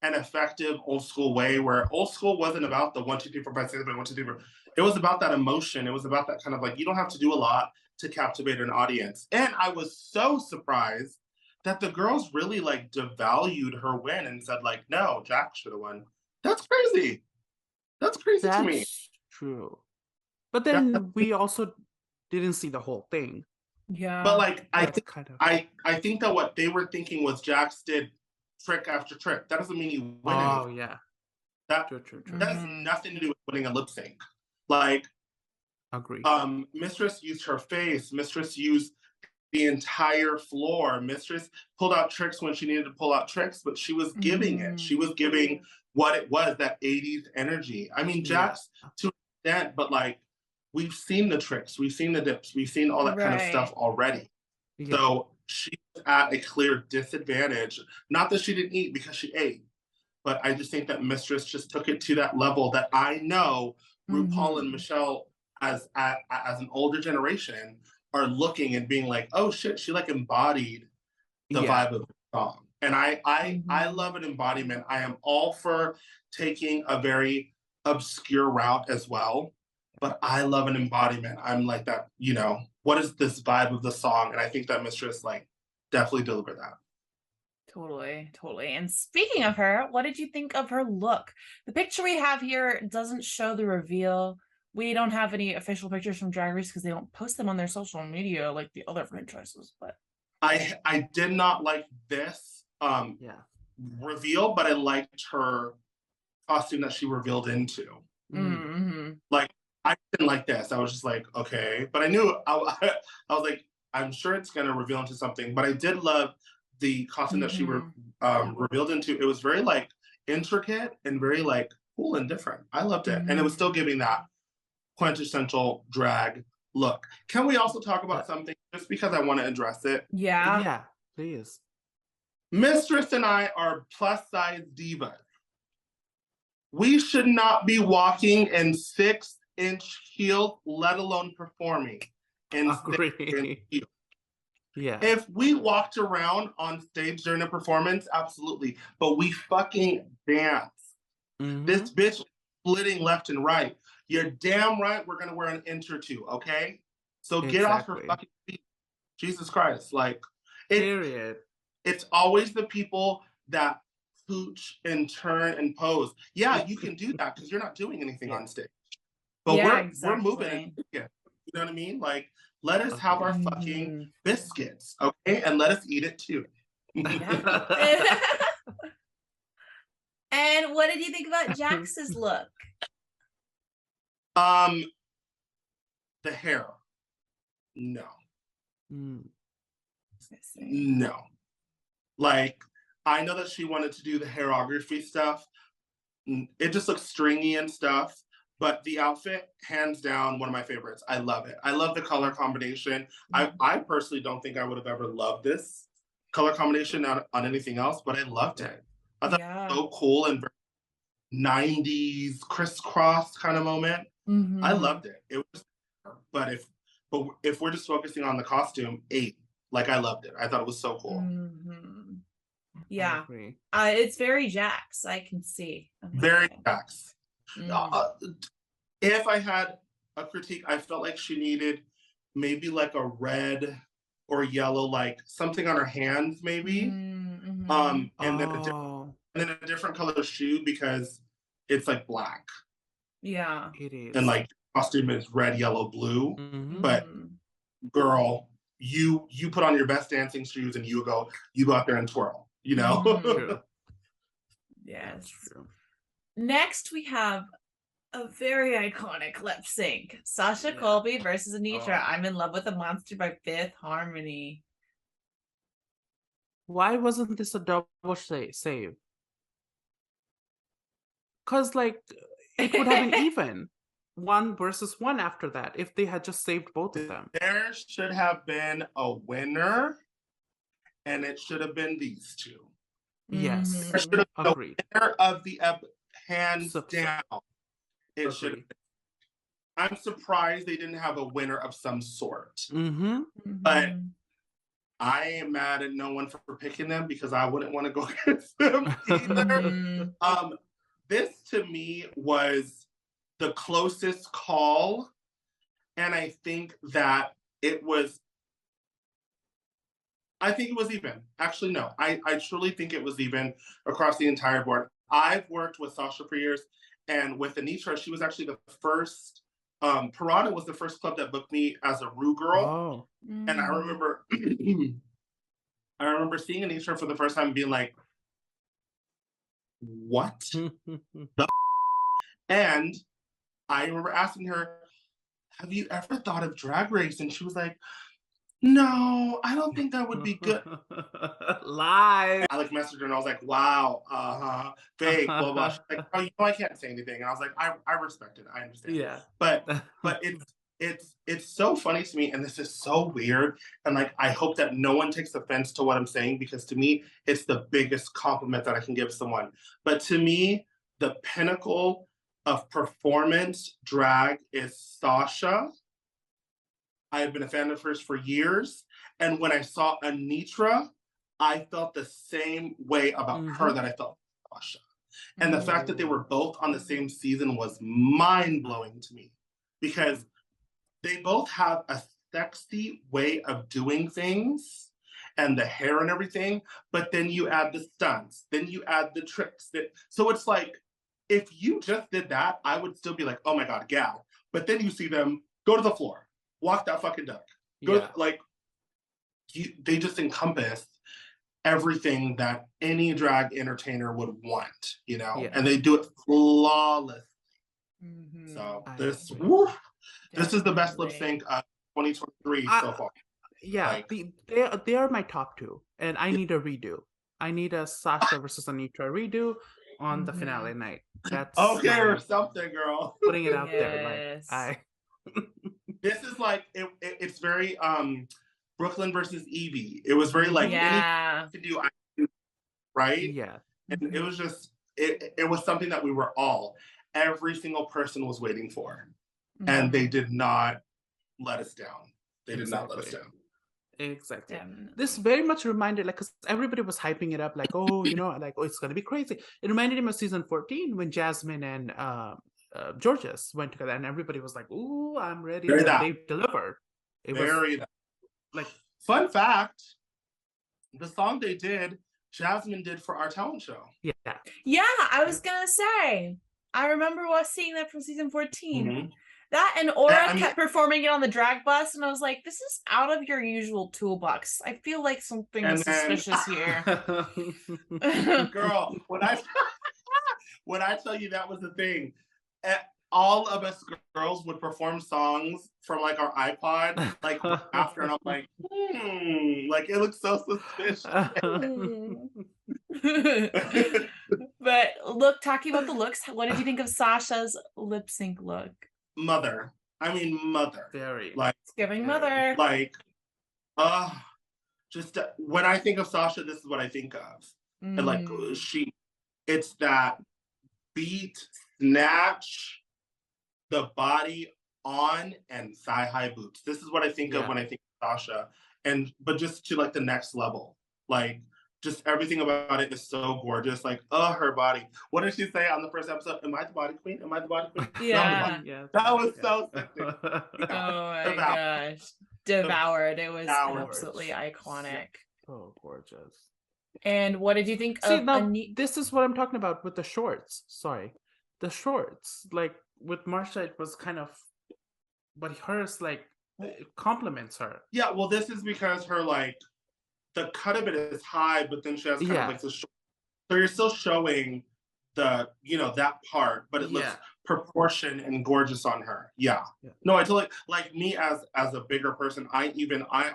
an effective old school way, where old school wasn't about the 1, 2, 3, 4, 5, 6, 7, 1, 2, 3, 4. It was about that emotion. It was about that kind of like, you don't have to do a lot to captivate an audience. And I was so surprised that the girls really like devalued her win and said like, no, Jack should have won. That's crazy. That's crazy to me. That's true. But then we also didn't see the whole thing. Yeah. But like, I think that what they were thinking was Jax did trick after trick. That doesn't mean you win. Oh yeah. That true. that has nothing to do with winning a lip sync. Like, agree. Mistress used her face. Mistress used the entire floor. Mistress pulled out tricks when she needed to pull out tricks, but she was giving it. She was giving what it was, that 80s energy. I mean, Jax to an extent, but like, we've seen the tricks, we've seen the dips, we've seen all that kind of stuff already. Yeah. So she's at a clear disadvantage. Not that she didn't eat, because she ate, but I just think that Mistress just took it to that level that I know RuPaul and Michelle, as an older generation, are looking and being like, oh shit, she like embodied the vibe of the song. And I love an embodiment. I am all for taking a very obscure route as well, but I love an embodiment. I'm like that, you know, what is this vibe of the song? And I think that Mistress like definitely delivered that. Totally. And speaking of her, what did you think of her look? The picture we have here doesn't show the reveal. We don't have any official pictures from Drag Race because they don't post them on their social media like the other franchises. But I did not like this reveal, but I liked her costume that she revealed into. Like, I didn't like this. I was just like, okay, but I knew I was like, I'm sure it's gonna reveal into something. But I did love the costume that she revealed into. It was very like intricate and very like cool and different. I loved it, and it was still giving that quintessential drag look. Can we also talk about something, just because I want to address it? Yeah, please. Mistress and I are plus size divas. We should not be walking in 6-inch heels, let alone performing in 6-inch heels. Yeah. If we walked around on stage during a performance, absolutely. But we fucking dance. This bitch splitting left and right. You're damn right we're gonna wear an inch or two, okay? So get off her fucking feet. Jesus Christ. Like, period. It's always the people that pooch and turn and pose. Yeah, you can do that because you're not doing anything on stage. But we're moving. You know what I mean? Like, let us have our fucking biscuits, okay? And let us eat it too. And what did you think about Jax's look? The hair. No. No. Like, I know that she wanted to do the hairography stuff. It just looks stringy and stuff. But the outfit, hands down, one of my favorites. I love it. I love the color combination. I personally don't think I would have ever loved this color combination on anything else, but I loved it. I thought it was so cool and very 90s crisscross kind of moment. I loved it. It was, but if we're just focusing on the costume, 8. Like, I loved it. I thought it was so cool. Yeah, it's very Jax. I can see. Very Jax. If I had a critique, I felt like she needed maybe like a red or yellow, like something on her hands, maybe. And then a different color shoe, because it's like black. Yeah, it is. And like costume is red, yellow, blue. But girl, you put on your best dancing shoes and you go out there and twirl. You know. Yes. True. Next, we have a very iconic lip sync. Sasha Yeah. Colby versus Anitra. Oh. I'm in Love with a Monster by Fifth Harmony. Why wasn't this a double save? Because, like, it would have been even. 1 versus 1 after that if they had just saved both of them. There should have been a winner, and it should have been these two. Yes. Mhm. There should have been Agreed. a winner of the hands So- down. It should. Agreed. I'm surprised they didn't have a winner of some sort. Mm-hmm. But Mhm. I am mad at no one for picking them because I wouldn't want to go against them either. Mhm. This to me was the closest call, and I think that it was. I think it was even. Actually, no. I truly think it was even across the entire board. I've worked with Sasha for years, and with Anitra, she was actually the first. Piranha was the first club that booked me as a Rue girl, Oh. and I remember, I remember seeing Anitra for the first time, and being like, "What?" And I remember asking her, "Have you ever thought of Drag Race?" And she was like, "No, I don't think that would be good." Lie. I like messaged her and I was like, "Wow, fake, blah blah." She's like, "Oh, you know, I can't say anything." And I was like, "I respect it, I understand." Yeah. But it's so funny to me, and this is so weird. And like, I hope that no one takes offense to what I'm saying, because to me, it's the biggest compliment that I can give someone. But to me, the pinnacle of performance drag is Sasha. I have been a fan of hers for years. And when I saw Anitra, I felt the same way about her that I felt about Sasha. And the fact that they were both on the same season was mind-blowing to me, because they both have a sexy way of doing things and the hair and everything, but then you add the stunts, then you add the tricks. So it's like, if you just did that, I would still be like, "Oh my God, gal." But then you see them go to the floor, walk that fucking duck. They just encompass everything that any drag entertainer would want, you know? Yeah. And they do it flawlessly. Mhm. So I this agree. this is the best lip Definitely. sync of 2023 so far. Yeah, Like- they are my top 2, and I need a redo. I need a Sasha versus Anitra redo on the finale night. That's Okay, or my- something, girl. putting it out there. Yes. Like This is like it's very Brooklyn versus Evie. It was very like Yeah. anything to do, I do, right? yeah. And it was just it was something that we were all, every single person was waiting for. And they did not let us down. They did not let us down. Exactly. Definitely. This very much reminded, like, because everybody was hyping it up, like, oh, you know, like, oh, it's gonna be crazy. It reminded him of season 14 when Jasmine and Georges went together, and everybody was like, "Ooh, I'm ready." Very And that. they delivered. It Very was like, fun fact, the song they did, Jasmine did for our talent show. yeah, Yeah, I was gonna say. I remember seeing that from season 14. Mhm. That and Aura I mean- kept performing it on the drag bus, and I was like, this is out of your usual toolbox. I feel like something is suspicious here. Girl, when I tell you that was the thing, all of us girls would perform songs from like our iPod, like after, and I'm like, like it looks so suspicious. But look, talking about the looks, what did you think of Sasha's lip sync look? Mother. I mean, mother. very. Like, It's giving mother. like, just when I think of Sasha, this is what I think of. And like, it's that beat, snatch, the body on, and thigh-high boots. This is what I think of when I think of Sasha. But just to like the next level. Like, just everything about it is so gorgeous. Like, her body. What did she say on the first episode? Am I the body queen? Am I the body queen? Yeah. That was so sexy. Oh my gosh. Devoured. It was absolutely iconic. So gorgeous. And what did you think See, of now, this is what I'm talking about with the shorts. Sorry. The shorts. Like, with Marsha, it was kind of, but hers, like, it compliments her. Yeah, well, this is because her, like, the cut of it is high, but then she has kind of like the short. So you're still showing you know, that part, but it looks proportioned and gorgeous on her. Yeah. No, I totally, like me as a bigger person, I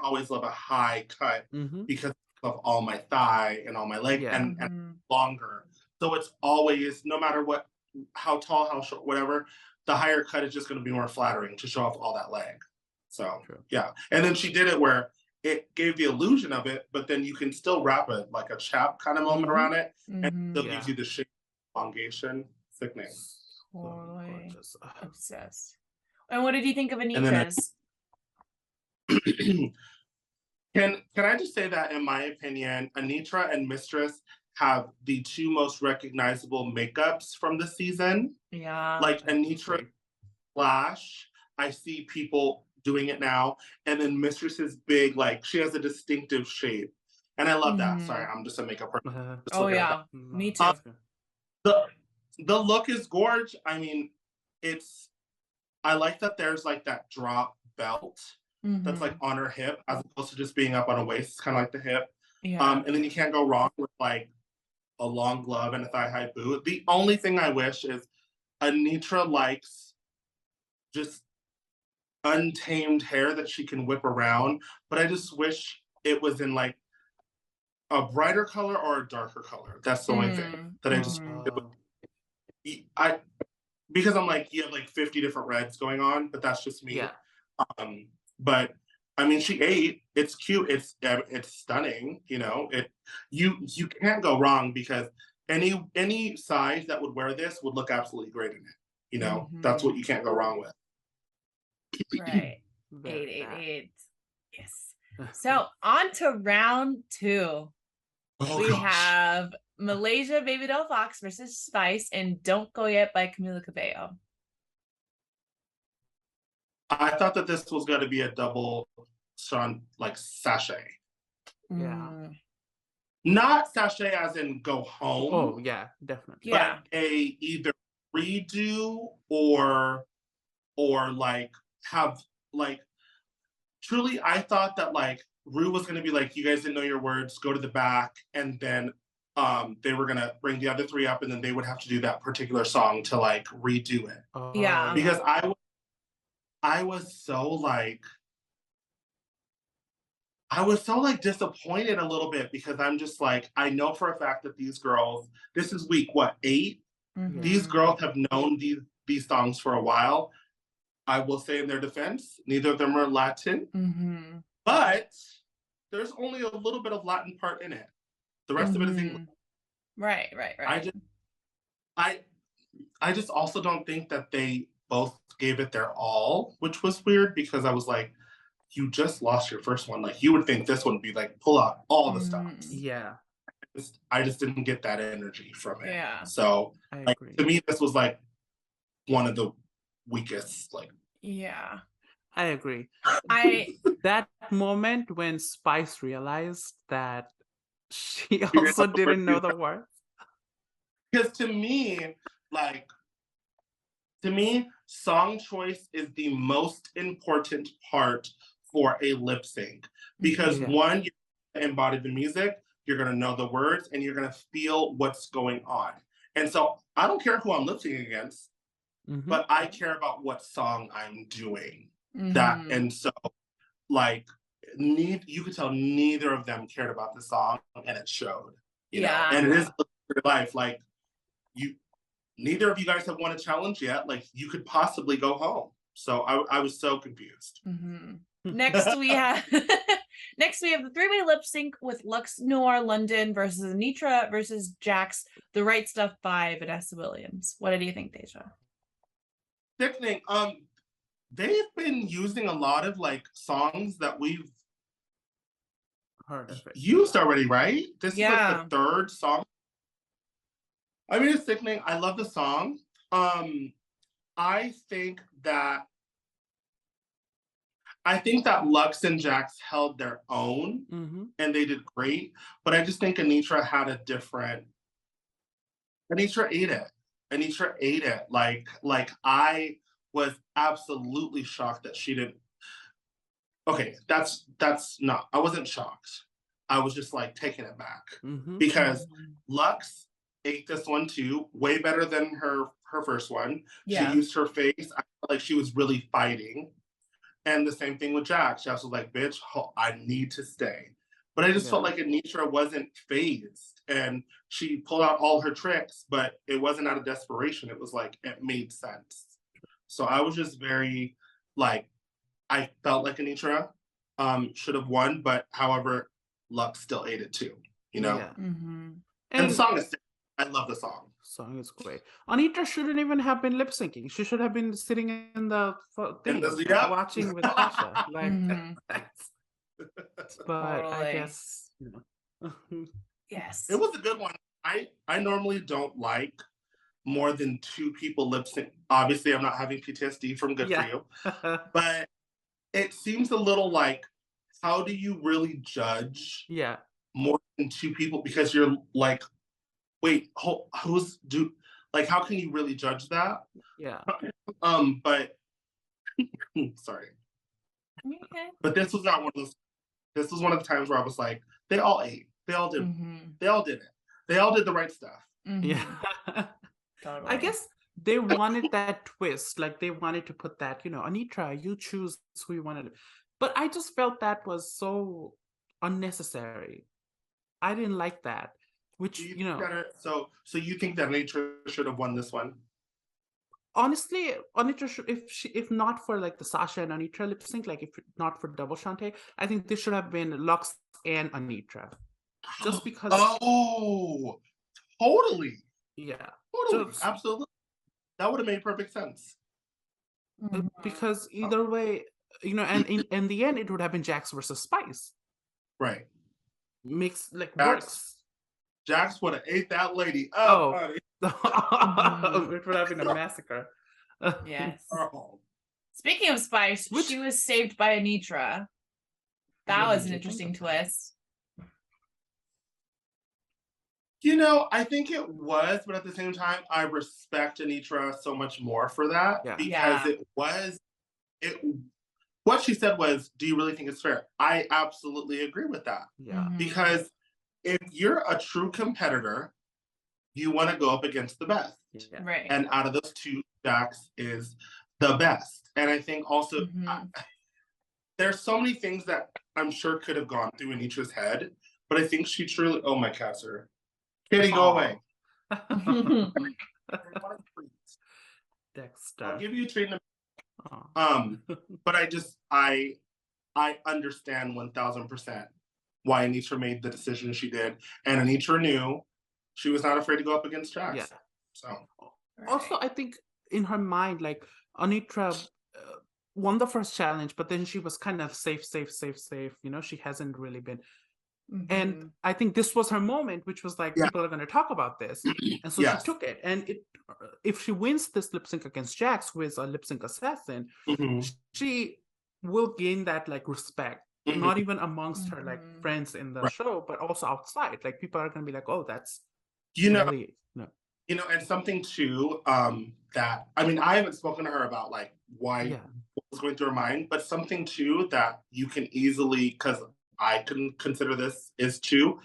always love a high cut because of all my thigh and all my leg and longer. So it's always, no matter what, how tall, how short, whatever, the higher cut is just going to be more flattering to show off all that leg. So yeah. And then she did it where it gave the illusion of it, but then you can still wrap it like a chap kind of moment around it, and it still gives you the shape elongation. Sickening. Totally obsessed. And what did you think of Anitra's? Can I just say that in my opinion, Anitra and Mistress have the two most recognizable makeups from the season. Yeah. Like Anitra Flash, I see people doing it now, and then Mistress is big, like she has a distinctive shape, and I love that. Sorry, I'm just a makeup person. Oh yeah, me too. The look is gorge. I mean, I like that there's like that drop belt that's like on her hip as opposed to just being up on a waist. It's kind of like the hip. Yeah. And then you can't go wrong with like a long glove and a thigh-high boot. The only thing I wish is Anitra likes just untamed hair that she can whip around, but I just wish it was in like a brighter color or a darker color. That's the only thing that I just because I'm like, you have like 50 different reds going on, but that's just me. Yeah. But I mean, she ate. It's cute. It's stunning. You know, you can't go wrong because any size that would wear this would look absolutely great in it. You know, that's what you can't go wrong with. Right. 888. Yes. So on to round 2. We have Malaysia Baby Doll Fox versus Spice and Don't Go Yet by Camila Cabello. I thought that this was going to be a double like sachet. Yeah. Not sachet as in go home. Oh yeah, definitely. But a either redo or like have like truly I thought that like Rue was going to be like, you guys didn't know your words, go to the back, and then they were going to bring the other 3 up, and then they would have to do that particular song to like redo it. Yeah. Because I was so like disappointed a little bit because I'm just like, I know for a fact that these girls, this is week, what, 8? These girls have known these songs for a while. I will say in their defense, neither of them are Latin, but there's only a little bit of Latin part in it. The rest of it is English. Right. I just also don't think that they both gave it their all, which was weird because I was like, you just lost your first one. Like you would think this one would be like, pull out all the stops. Yeah. I just didn't get that energy from it. Yeah. So like, to me, this was like one of the weakest, like. Yeah. I agree. That moment when Spice realized that she also didn't know the words. Because to me, song choice is the most important part for a lip sync. Because one, you embody the music, you're gonna know the words, and you're gonna feel what's going on. And so I don't care who I'm lip syncing against, but I care about what song I'm doing. And so like you could tell neither of them cared about the song, and it showed. You know? And it is your life. Like neither of you guys have won a challenge yet. Like you could possibly go home. So I was so confused. Next we have the 3-way lip sync with Lux Noir London versus Anitra versus Jax, The Right Stuff by Vanessa Williams. What did you think, Deja? Sickening. They've been using a lot of like songs that we've used already, right? This is like the 3rd song. I mean, it's sickening. I love the song. I think that Lux and Jax held their own and they did great. But I just think Anitra had a different. Anitra ate it. Anitra ate it. Like I was absolutely shocked that she didn't. Okay, that's not. I wasn't shocked. I was just like taking it back because Lux ate this one too. Way better than her first one. Yeah. She used her face. I felt like she was really fighting. And the same thing with Jax. Jax was like, bitch, I need to stay. But I just felt like Anitra wasn't phased. And she pulled out all her tricks, but it wasn't out of desperation. It was like, it made sense. So I was just very, like, I felt like Anitra should have won, but however, luck still ate it too, you know? Yeah. Mm-hmm. And the song is, I love the song. Song is great. Anitra shouldn't even have been lip syncing. She should have been sitting in the thing, watching with Tasha. Like, but Totally. I guess, you know. Yes. It was a good one. I normally don't like more than two people lip sync. Obviously, I'm not having PTSD from Good For You, but it seems a little like, how do you really judge more than two people? Because you're like, wait, who's like, how can you really judge that? Yeah. But sorry. Okay. But this was not one of those. This was one of the times where I was like, they all ate. They all did. They all did it. They all did the right stuff. Yeah. Totally. I guess they wanted that twist. Like they wanted to put that, you know, Anitra, you choose who you wanted. But I just felt that was so unnecessary. I didn't like that. Which, you know. So you think that Anitra should have won this one? Honestly, Anitra should, if not for like the Sasha and Anitra lip sync, like if not for double Shantae, I think this should have been Lux and Anitra. Just because. Oh, totally. Yeah. Totally. Absolutely. That would have made perfect sense. Because either way, you know, and in the end, it would have been Jax versus Spice. Right. Makes like works. Jax would have ate that lady up, honey. It would have been a massacre. Yes. Oh. Speaking of Spice, she was saved by Anitra. That was an interesting twist. You know, I think it was, but at the same time, I respect Anitra so much more for that because what she said was, do you really think it's fair? I absolutely agree with that. Yeah. Because if you're a true competitor, you want to go up against the best. Yeah. Right. And out of those two, Jax is the best. And I think also there's so many things that I'm sure could have gone through Anitra's head, but I think she truly, oh my Casser. Kitty, go away. Dexter. I'll give you a treat in a but I understand 1000% why Anitra made the decision she did. And Anitra knew she was not afraid to go up against Jax. Yeah. So also, I think in her mind, like Anitra won the first challenge, but then she was kind of safe. You know, she hasn't really been. And I think this was her moment, which was like, people are going to talk about this. And so she took it. And if she wins this lip sync against Jax, who is a Lipsync Assassin, she will gain that like respect, not even amongst her like friends in the show, but also outside. Like people are going to be like, oh, that's really, you know, and something too, that, I mean, I haven't spoken to her about like what was going through her mind, but something too that you can easily, because I can consider this is too,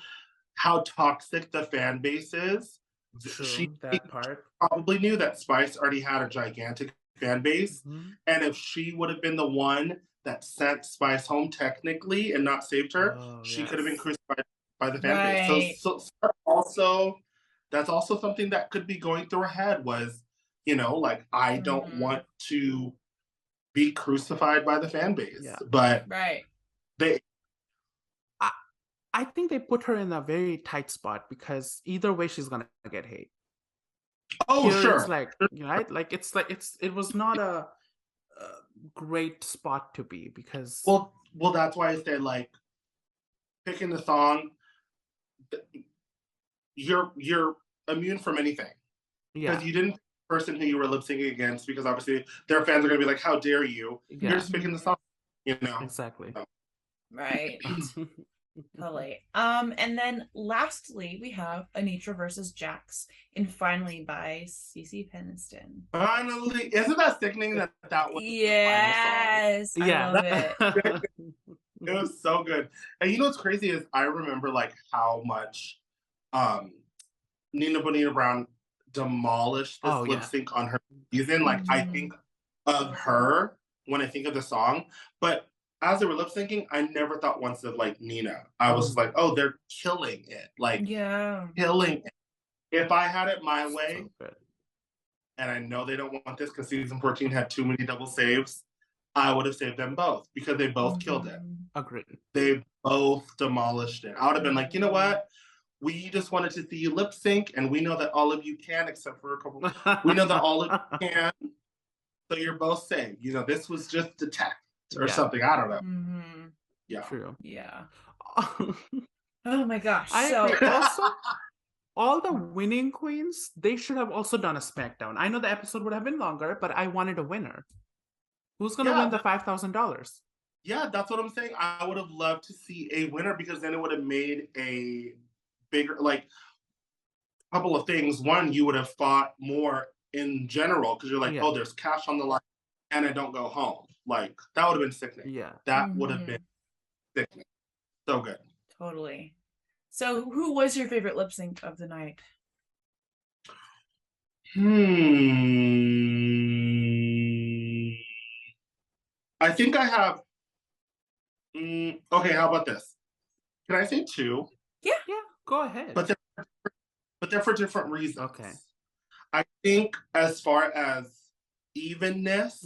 how toxic the fan base is. True, she that part. probably knew that Spice already had a gigantic fan base. And if she would have been the one that sent Spice home technically and not saved her, she could have been crucified by the fan base. So also, that's also something that could be going through her head was, you know, like, I don't want to be crucified by the fan base. But I think they put her in a very tight spot because either way she's gonna get hate. It's like, you know, like it was not a great spot to be because well that's why I said like picking the song, you're immune from anything because you didn't pick the person who you were lip syncing against because obviously their fans are gonna be like, how dare you? You're just picking the song, you know. Exactly. Right. Totally. And then lastly, we have Anitra versus Jax in Finally by CeCe Peniston. Finally, isn't that sickening that was yes, the I love it. It was so good. And you know what's crazy is I remember like how much Nina Bonita Brown demolished this lip sync on her season. Like, I think of her when I think of the song, but as they were lip syncing, I never thought once of like Nina. I was like, oh, they're killing it. Like, killing it. If I had it my way, and I know they don't want this because season 14 had too many double saves, I would have saved them both because they both killed it. Agreed. They both demolished it. I would have been like, you know what? We just wanted to see you lip sync, and we know that all of you can, except for a couple. We know that all of you can, so you're both safe. You know, this was just a test or something. I don't know. Yeah. True. Yeah. Oh my gosh. I So agree. Also, all the winning queens, they should have also done a SmackDown. I know the episode would have been longer, but I wanted a winner. Who's gonna win the $5,000? Yeah, that's what I'm saying. I would have loved to see a winner because then it would have made a bigger, like, couple of things. One, you would have fought more in general because you're like, oh, there's cash on the line and I don't go home. Like, that would have been sickening. Yeah. That would have been sickening. So good. Totally. So who was your favorite lip sync of the night? I think I have. Okay, how about this? Can I say two? Yeah, go ahead. But they're for different reasons. Okay. I think as far as evenness,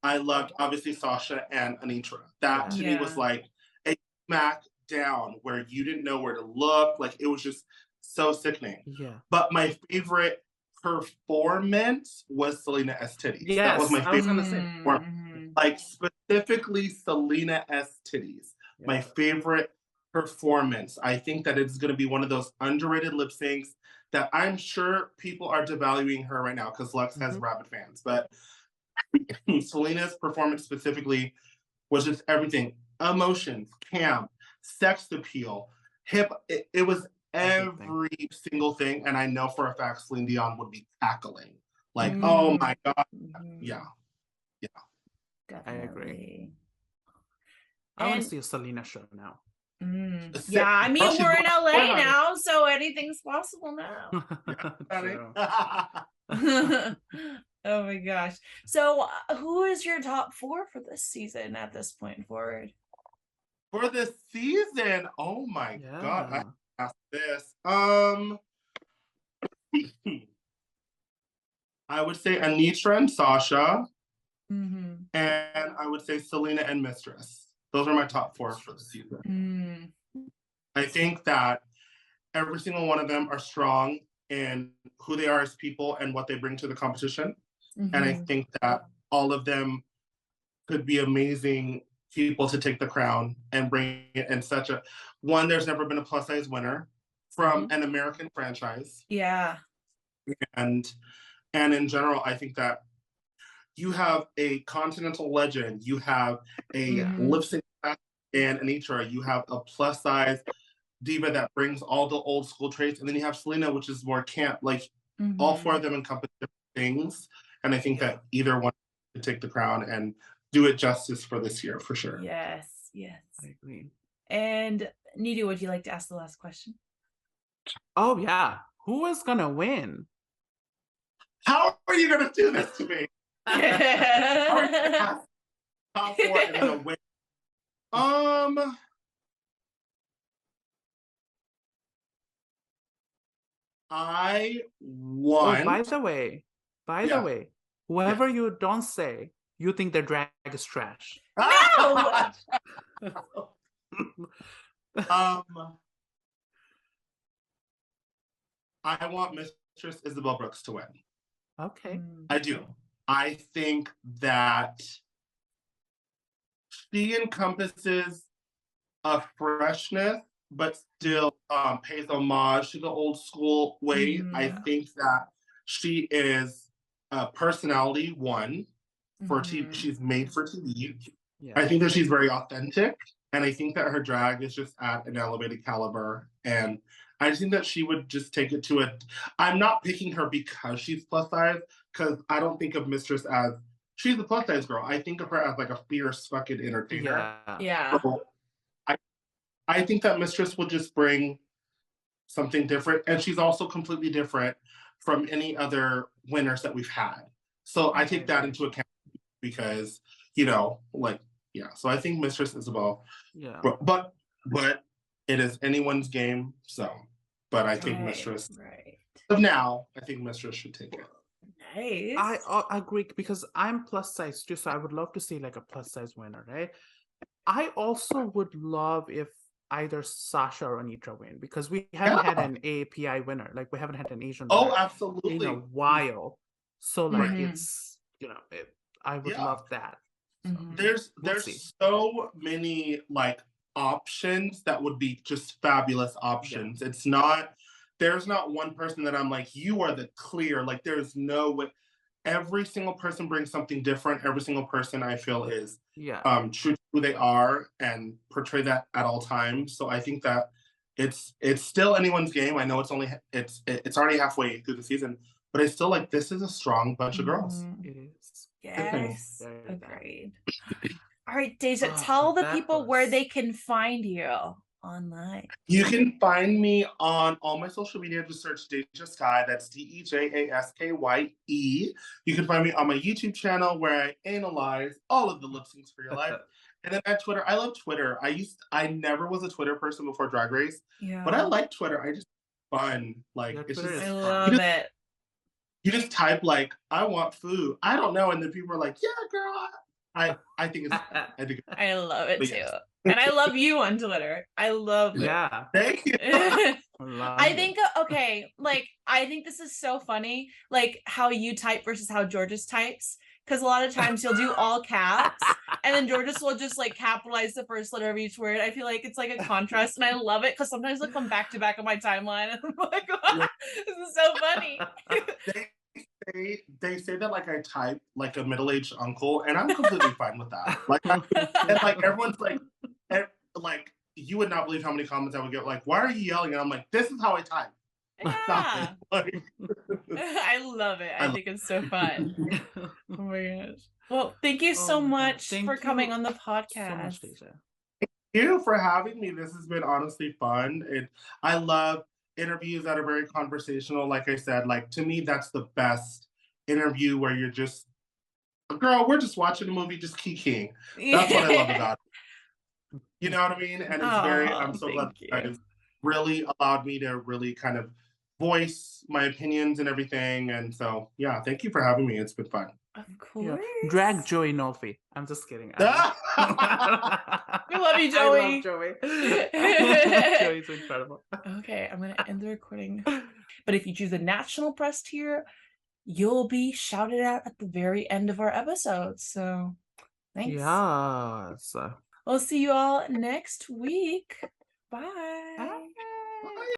I loved obviously Sasha and Anitra. That to me was like a smack down where you didn't know where to look. Like, it was just so sickening. Yeah. But my favorite performance was Selena S. Titties. Yes, that was my favorite. I was gonna say. Like, specifically Selena S. Titties. Yeah. My favorite performance. I think that it's going to be one of those underrated lip syncs that I'm sure people are devaluing her right now because Lux has rabid fans. But Selena's performance specifically was just everything. Emotions, camp, sex appeal, hip. It was every single thing. And I know for a fact Celine Dion would be cackling. Like, oh my God. Yeah. Yeah. Definitely. I agree. I want to see a Selena show now. Yeah, I mean, we're in LA now, so anything's possible now. Oh my gosh. So who is your top 4 for this season at this point forward? For this season? Oh my God. I asked this. I would say Anitra and Sasha. And I would say Selena and Mistress. Those are my top 4 for the season. I think that every single one of them are strong in who they are as people and what they bring to the competition. And I think that all of them could be amazing people to take the crown and bring it in such a one. There's never been a plus size winner from an American franchise. Yeah. And in general, I think that you have a continental legend, you have a Lipsync and Anitra, you have a plus size diva that brings all the old school traits, and then you have Selena, which is more camp. Like, all 4 of them encompass different things, and I think that either one could take the crown and do it justice for this year, for sure. Yes, yes. I agree. And Niru, would you like to ask the last question? Oh, yeah. Who is going to win? How are you going to do this to me? Top 4 and gonna win. I won. Oh, by the way, whoever you don't say, you think their drag is trash. No. I want Mistress Isabel Brooks to win. Okay. I do. I think that she encompasses a freshness, but still pays homage to the old school way. I think that she is a personality one for TV. She's made for TV. Yeah. I think that she's very authentic, and I think that her drag is just at an elevated caliber. And I just think that she would just take it to a. I'm not picking her because she's plus size, because I don't think of Mistress as she's a plus size girl. I think of her as like a fierce fucking entertainer. Yeah. So I think that Mistress will just bring something different. And she's also completely different from any other winners that we've had. So I take that into account because, you know, like, yeah. So I think Mistress Isabel, Yeah. but it is anyone's game. So, but I think Mistress, of now, I think Mistress should take it. Nice. I agree because I'm plus size too, so I would love to see like a plus size winner, right? I also would love if either Sasha or Anitra win because we haven't had an AAPI winner. Like we haven't had an Asian winner absolutely in a while. So like it's, you know, I would love that. So, there's so many like options that would be just fabulous options. It's not, there's not one person that I'm like, you are the clear, like there's no way. Every single person brings something different. Every single person I feel is true to who they are and portray that at all times. So I think that it's still anyone's game. I know it's only it's already halfway through the season, but I still like this is a strong bunch of girls. It is. Yes, agreed. All right, Deja, tell the people where they can find you online. You can find me on all my social media. Just search Deja Skye. That's DejaSkye. You can find me on my YouTube channel where I analyze all of the lip syncs for your life. And then at Twitter, I love Twitter. I never was a Twitter person before Drag Race, but I like Twitter. I just fun. Like it's just, I love it. You just type like, I want food. I don't know, and then people are like, yeah, girl. I think it's. I love it too. And I love you on Twitter. I love it. Yeah. Thank you. I think, okay, like, I think this is so funny, like, how you type versus how Georges types. Because a lot of times you'll do all caps, and then Georges will just, like, capitalize the first letter of each word. I feel like it's, like, a contrast, and I love it, because sometimes they'll come back to back on my timeline, and I'm like, this is so funny. They say that like I type like a middle-aged uncle, and I'm completely fine with that. Like, and like everyone's like, you would not believe how many comments I would get. Like, why are you yelling? And I'm like, this is how I type. Yeah. I love it. I think it's so fun. Oh my gosh. Well, thank you so much for coming on the podcast. So much, Deja. Thank you for having me. This has been honestly fun. I love interviews that are very conversational. Like I said, like to me, that's the best interview where you're just, girl, we're just watching a movie, just kikiing. That's what I love about it. You know what I mean? And it's I'm so glad you guys really allowed me to really kind of voice my opinions and everything. And so, yeah, thank you for having me. It's been fun. Of course. Yeah. Drag Joey Nolfi. I'm just kidding. We love you, Joey. I love Joey. Joey's incredible. Okay, I'm going to end the recording. But if you choose the national press tier, you'll be shouted out at the very end of our episode. So, thanks. Yes. We'll see you all next week. Bye. Bye.